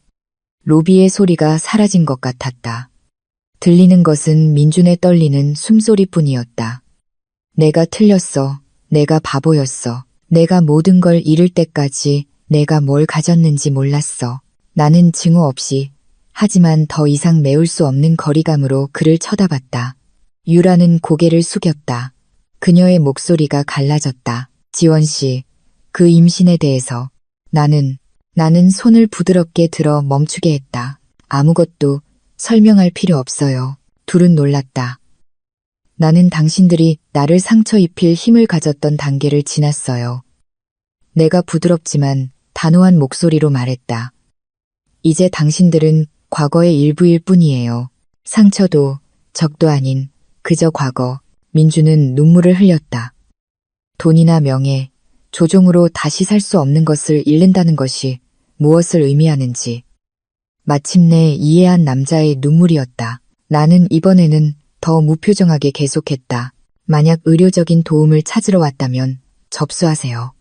로비의 소리가 사라진 것 같았다. 들리는 것은 민준의 떨리는 숨소리뿐이었다. 내가 틀렸어. 내가 바보였어. 내가 모든 걸 잃을 때까지 내가 뭘 가졌는지 몰랐어. 나는 증오 없이 하지만 더 이상 메울 수 없는 거리감으로 그를 쳐다봤다. 유라는 고개를 숙였다. 그녀의 목소리가 갈라졌다. 지원 씨, 그 임신에 대해서 나는 손을 부드럽게 들어 멈추게 했다. 아무것도 설명할 필요 없어요. 둘은 놀랐다. 나는 당신들이 나를 상처 입힐 힘을 가졌던 단계를 지났어요. 내가 부드럽지만 단호한 목소리로 말했다. 이제 당신들은 과거의 일부일 뿐이에요. 상처도 적도 아닌 그저 과거. 민주는 눈물을 흘렸다. 돈이나 명예, 조종으로 다시 살 수 없는 것을 잃는다는 것이 무엇을 의미하는지. 마침내 이해한 남자의 눈물이었다. 나는 이번에는 더 무표정하게 계속했다. 만약 의료적인 도움을 찾으러 왔다면 접수하세요.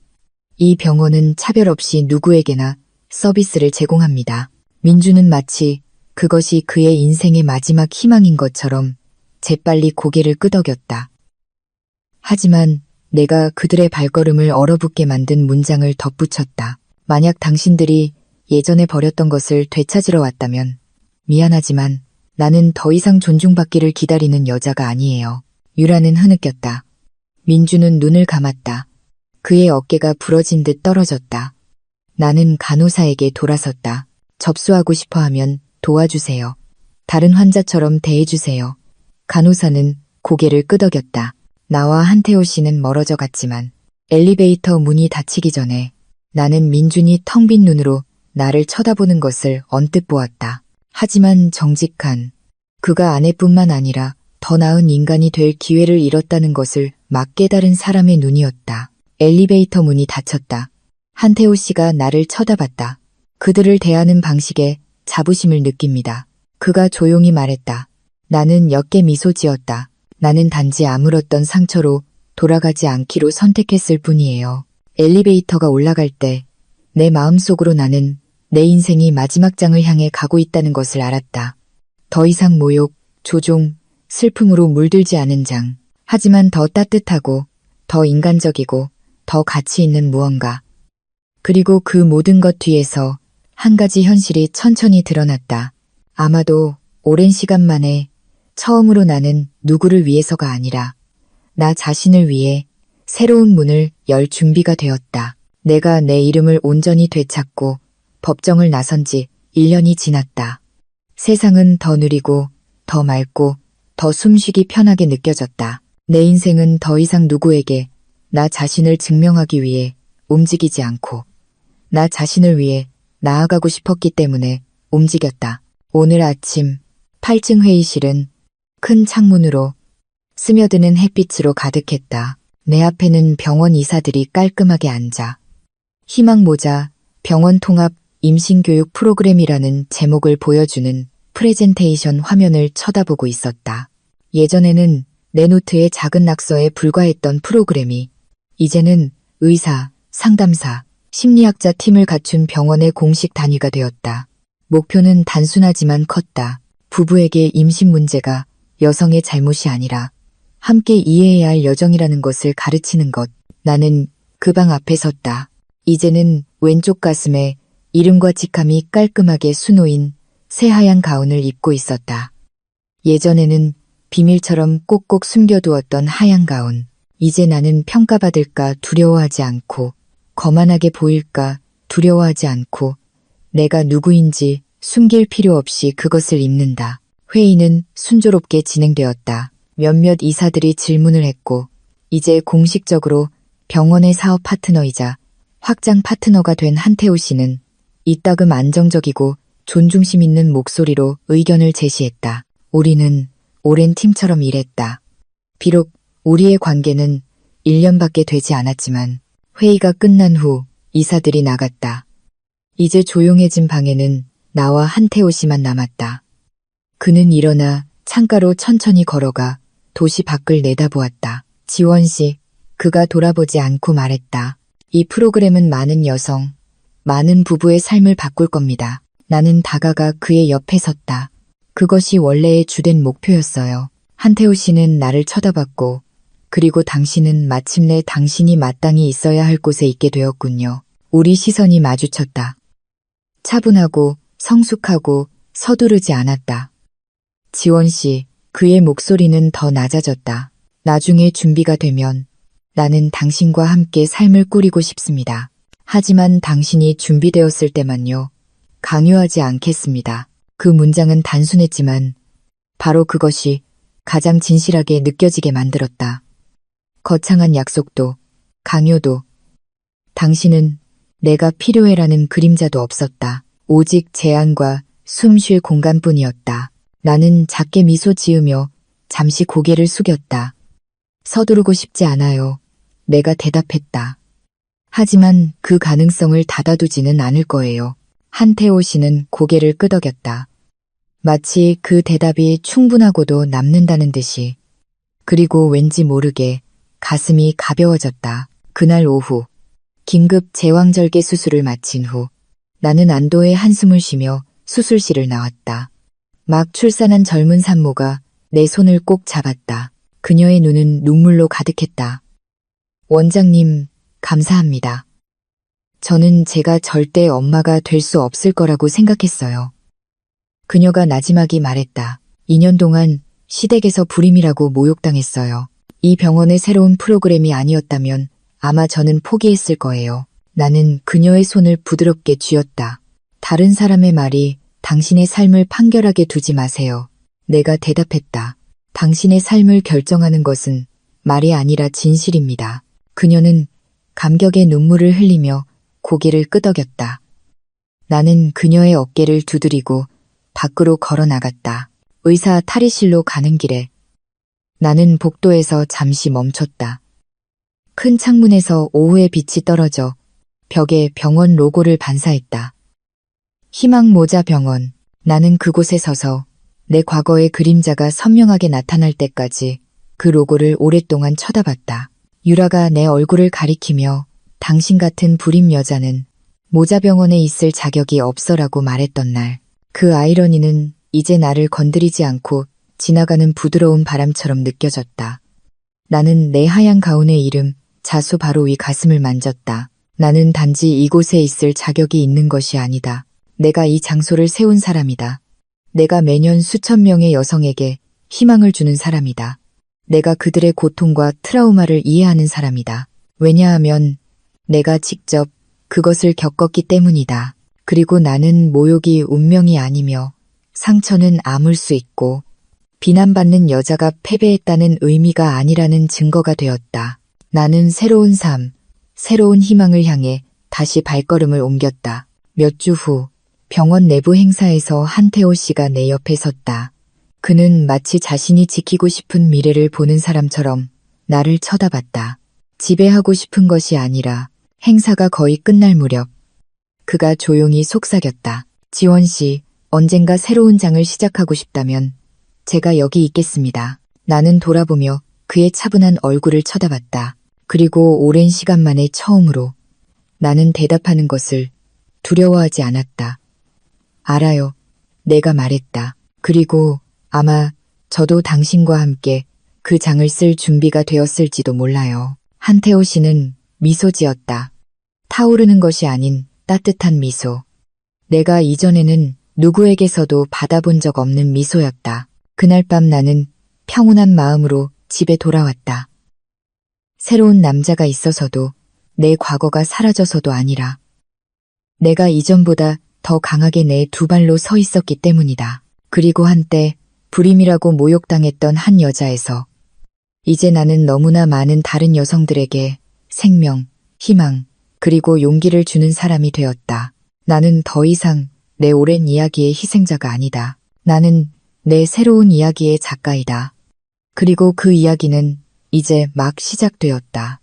이 병원은 차별 없이 누구에게나 서비스를 제공합니다. 민주는 마치 그것이 그의 인생의 마지막 희망인 것처럼 재빨리 고개를 끄덕였다. 하지만 내가 그들의 발걸음을 얼어붙게 만든 문장을 덧붙였다. 만약 당신들이 예전에 버렸던 것을 되찾으러 왔다면 미안하지만 나는 더 이상 존중받기를 기다리는 여자가 아니에요. 유라는 흐느꼈다. 민주는 눈을 감았다. 그의 어깨가 부러진 듯 떨어졌다. 나는 간호사에게 돌아섰다. 접수하고 싶어 하면 도와주세요. 다른 환자처럼 대해주세요. 간호사는 고개를 끄덕였다. 나와 한태호 씨는 멀어져 갔지만 엘리베이터 문이 닫히기 전에 나는 민준이 텅 빈 눈으로 나를 쳐다보는 것을 언뜻 보았다. 하지만 정직한 그가 아내뿐만 아니라 더 나은 인간이 될 기회를 잃었다는 것을 막 깨달은 사람의 눈이었다. 엘리베이터 문이 닫혔다. 한태호 씨가 나를 쳐다봤다. 그들을 대하는 방식에 자부심을 느낍니다. 그가 조용히 말했다. 나는 옅게 미소 지었다. 나는 단지 아물었던 상처로 돌아가지 않기로 선택했을 뿐이에요. 엘리베이터가 올라갈 때 내 마음속으로 나는 내 인생이 마지막 장을 향해 가고 있다는 것을 알았다. 더 이상 모욕, 조종, 슬픔으로 물들지 않은 장. 하지만 더 따뜻하고, 더 인간적이고, 더 가치 있는 무언가. 그리고 그 모든 것 뒤에서 한 가지 현실이 천천히 드러났다. 아마도 오랜 시간 만에 처음으로 나는 누구를 위해서가 아니라 나 자신을 위해 새로운 문을 열 준비가 되었다. 내가 내 이름을 온전히 되찾고 법정을 나선 지 1년이 지났다. 세상은 더 느리고 더 맑고 더 숨쉬기 편하게 느껴졌다. 내 인생은 더 이상 누구에게 나 자신을 증명하기 위해 움직이지 않고 나 자신을 위해 나아가고 싶었기 때문에 움직였다. 오늘 아침 8층 회의실은 큰 창문으로 스며드는 햇빛으로 가득했다. 내 앞에는 병원 의사들이 깔끔하게 앉아 희망 모자 병원 통합 임신교육 프로그램이라는 제목을 보여주는 프레젠테이션 화면을 쳐다보고 있었다. 예전에는 내 노트에 작은 낙서에 불과했던 프로그램이 이제는 의사, 상담사, 심리학자 팀을 갖춘 병원의 공식 단위가 되었다. 목표는 단순하지만 컸다. 부부에게 임신 문제가 여성의 잘못이 아니라 함께 이해해야 할 여정이라는 것을 가르치는 것. 나는 그 방 앞에 섰다. 이제는 왼쪽 가슴에 이름과 직함이 깔끔하게 수놓인 새하얀 가운을 입고 있었다. 예전에는 비밀처럼 꼭꼭 숨겨두었던 하얀 가운. 이제 나는 평가받을까 두려워하지 않고 거만하게 보일까 두려워하지 않고 내가 누구인지 숨길 필요 없이 그것을 입는다. 회의는 순조롭게 진행되었다. 몇몇 이사들이 질문을 했고 이제 공식적으로 병원의 사업 파트너이자 확장 파트너가 된 한태호 씨는 이따금 안정적이고 존중심 있는 목소리로 의견을 제시했다. 우리는 오랜 팀처럼 일했다. 비록 우리의 관계는 1년밖에 되지 않았지만 회의가 끝난 후 이사들이 나갔다. 이제 조용해진 방에는 나와 한태호 씨만 남았다. 그는 일어나 창가로 천천히 걸어가 도시 밖을 내다보았다. 지원 씨, 그가 돌아보지 않고 말했다. 이 프로그램은 많은 여성, 많은 부부의 삶을 바꿀 겁니다. 나는 다가가 그의 옆에 섰다. 그것이 원래의 주된 목표였어요. 한태호 씨는 나를 쳐다봤고 그리고 당신은 마침내 당신이 마땅히 있어야 할 곳에 있게 되었군요. 우리 시선이 마주쳤다. 차분하고 성숙하고 서두르지 않았다. 지원 씨, 그의 목소리는 더 낮아졌다. 나중에 준비가 되면 나는 당신과 함께 삶을 꾸리고 싶습니다. 하지만 당신이 준비되었을 때만요. 강요하지 않겠습니다. 그 문장은 단순했지만 바로 그것이 가장 진실하게 느껴지게 만들었다. 거창한 약속도, 강요도, 당신은 내가 필요해라는 그림자도 없었다. 오직 제안과 숨 쉴 공간뿐이었다. 나는 작게 미소 지으며 잠시 고개를 숙였다. 서두르고 싶지 않아요. 내가 대답했다. 하지만 그 가능성을 닫아두지는 않을 거예요. 한태호 씨는 고개를 끄덕였다. 마치 그 대답이 충분하고도 남는다는 듯이. 그리고 왠지 모르게 가슴이 가벼워졌다. 그날 오후 긴급 제왕절개 수술을 마친 후 나는 안도의 한숨을 쉬며 수술실을 나왔다. 막 출산한 젊은 산모가 내 손을 꼭 잡았다. 그녀의 눈은 눈물로 가득했다. 원장님, 감사합니다. 저는 제가 절대 엄마가 될 수 없을 거라고 생각했어요. 그녀가 나지막이 말했다. 2년 동안 시댁에서 불임이라고 모욕당했어요. 이 병원의 새로운 프로그램이 아니었다면 아마 저는 포기했을 거예요. 나는 그녀의 손을 부드럽게 쥐었다. 다른 사람의 말이 당신의 삶을 판결하게 두지 마세요. 내가 대답했다. 당신의 삶을 결정하는 것은 말이 아니라 진실입니다. 그녀는 감격의 눈물을 흘리며 고개를 끄덕였다. 나는 그녀의 어깨를 두드리고 밖으로 걸어 나갔다. 의사 탈의실로 가는 길에 나는 복도에서 잠시 멈췄다. 큰 창문에서 오후의 빛이 떨어져 벽에 병원 로고를 반사했다. 희망 모자 병원. 나는 그곳에 서서 내 과거의 그림자가 선명하게 나타날 때까지 그 로고를 오랫동안 쳐다봤다. 유라가 내 얼굴을 가리키며 당신 같은 불임 여자는 모자병원에 있을 자격이 없어라고 말했던 날. 그 아이러니는 이제 나를 건드리지 않고 지나가는 부드러운 바람처럼 느껴졌다. 나는 내 하얀 가운의 이름 자수 바로 위 가슴을 만졌다. 나는 단지 이곳에 있을 자격이 있는 것이 아니다. 내가 이 장소를 세운 사람이다. 내가 매년 수천 명의 여성에게 희망을 주는 사람이다. 내가 그들의 고통과 트라우마를 이해하는 사람이다. 왜냐하면 내가 직접 그것을 겪었기 때문이다. 그리고 나는 모욕이 운명이 아니며 상처는 아물 수 있고 비난받는 여자가 패배했다는 의미가 아니라는 증거가 되었다. 나는 새로운 삶, 새로운 희망을 향해 다시 발걸음을 옮겼다. 몇 주 후 병원 내부 행사에서 한태호 씨가 내 옆에 섰다. 그는 마치 자신이 지키고 싶은 미래를 보는 사람처럼 나를 쳐다봤다. 지배하고 싶은 것이 아니라 행사가 거의 끝날 무렵 그가 조용히 속삭였다. 지원 씨, 언젠가 새로운 장을 시작하고 싶다면 제가 여기 있겠습니다. 나는 돌아보며 그의 차분한 얼굴을 쳐다봤다. 그리고 오랜 시간 만에 처음으로 나는 대답하는 것을 두려워하지 않았다. 알아요. 내가 말했다. 그리고 아마 저도 당신과 함께 그 장을 쓸 준비가 되었을지도 몰라요. 한태호 씨는 미소 지었다. 타오르는 것이 아닌 따뜻한 미소. 내가 이전에는 누구에게서도 받아본 적 없는 미소였다. 그날 밤 나는 평온한 마음으로 집에 돌아왔다. 새로운 남자가 있어서도 내 과거가 사라져서도 아니라 내가 이전보다 더 강하게 내 두 발로 서 있었기 때문이다. 그리고 한때 불임이라고 모욕당했던 한 여자에서 이제 나는 너무나 많은 다른 여성들에게 생명, 희망, 그리고 용기를 주는 사람이 되었다. 나는 더 이상 내 오랜 이야기의 희생자가 아니다. 나는 내 새로운 이야기의 작가이다. 그리고 그 이야기는 이제 막 시작되었다.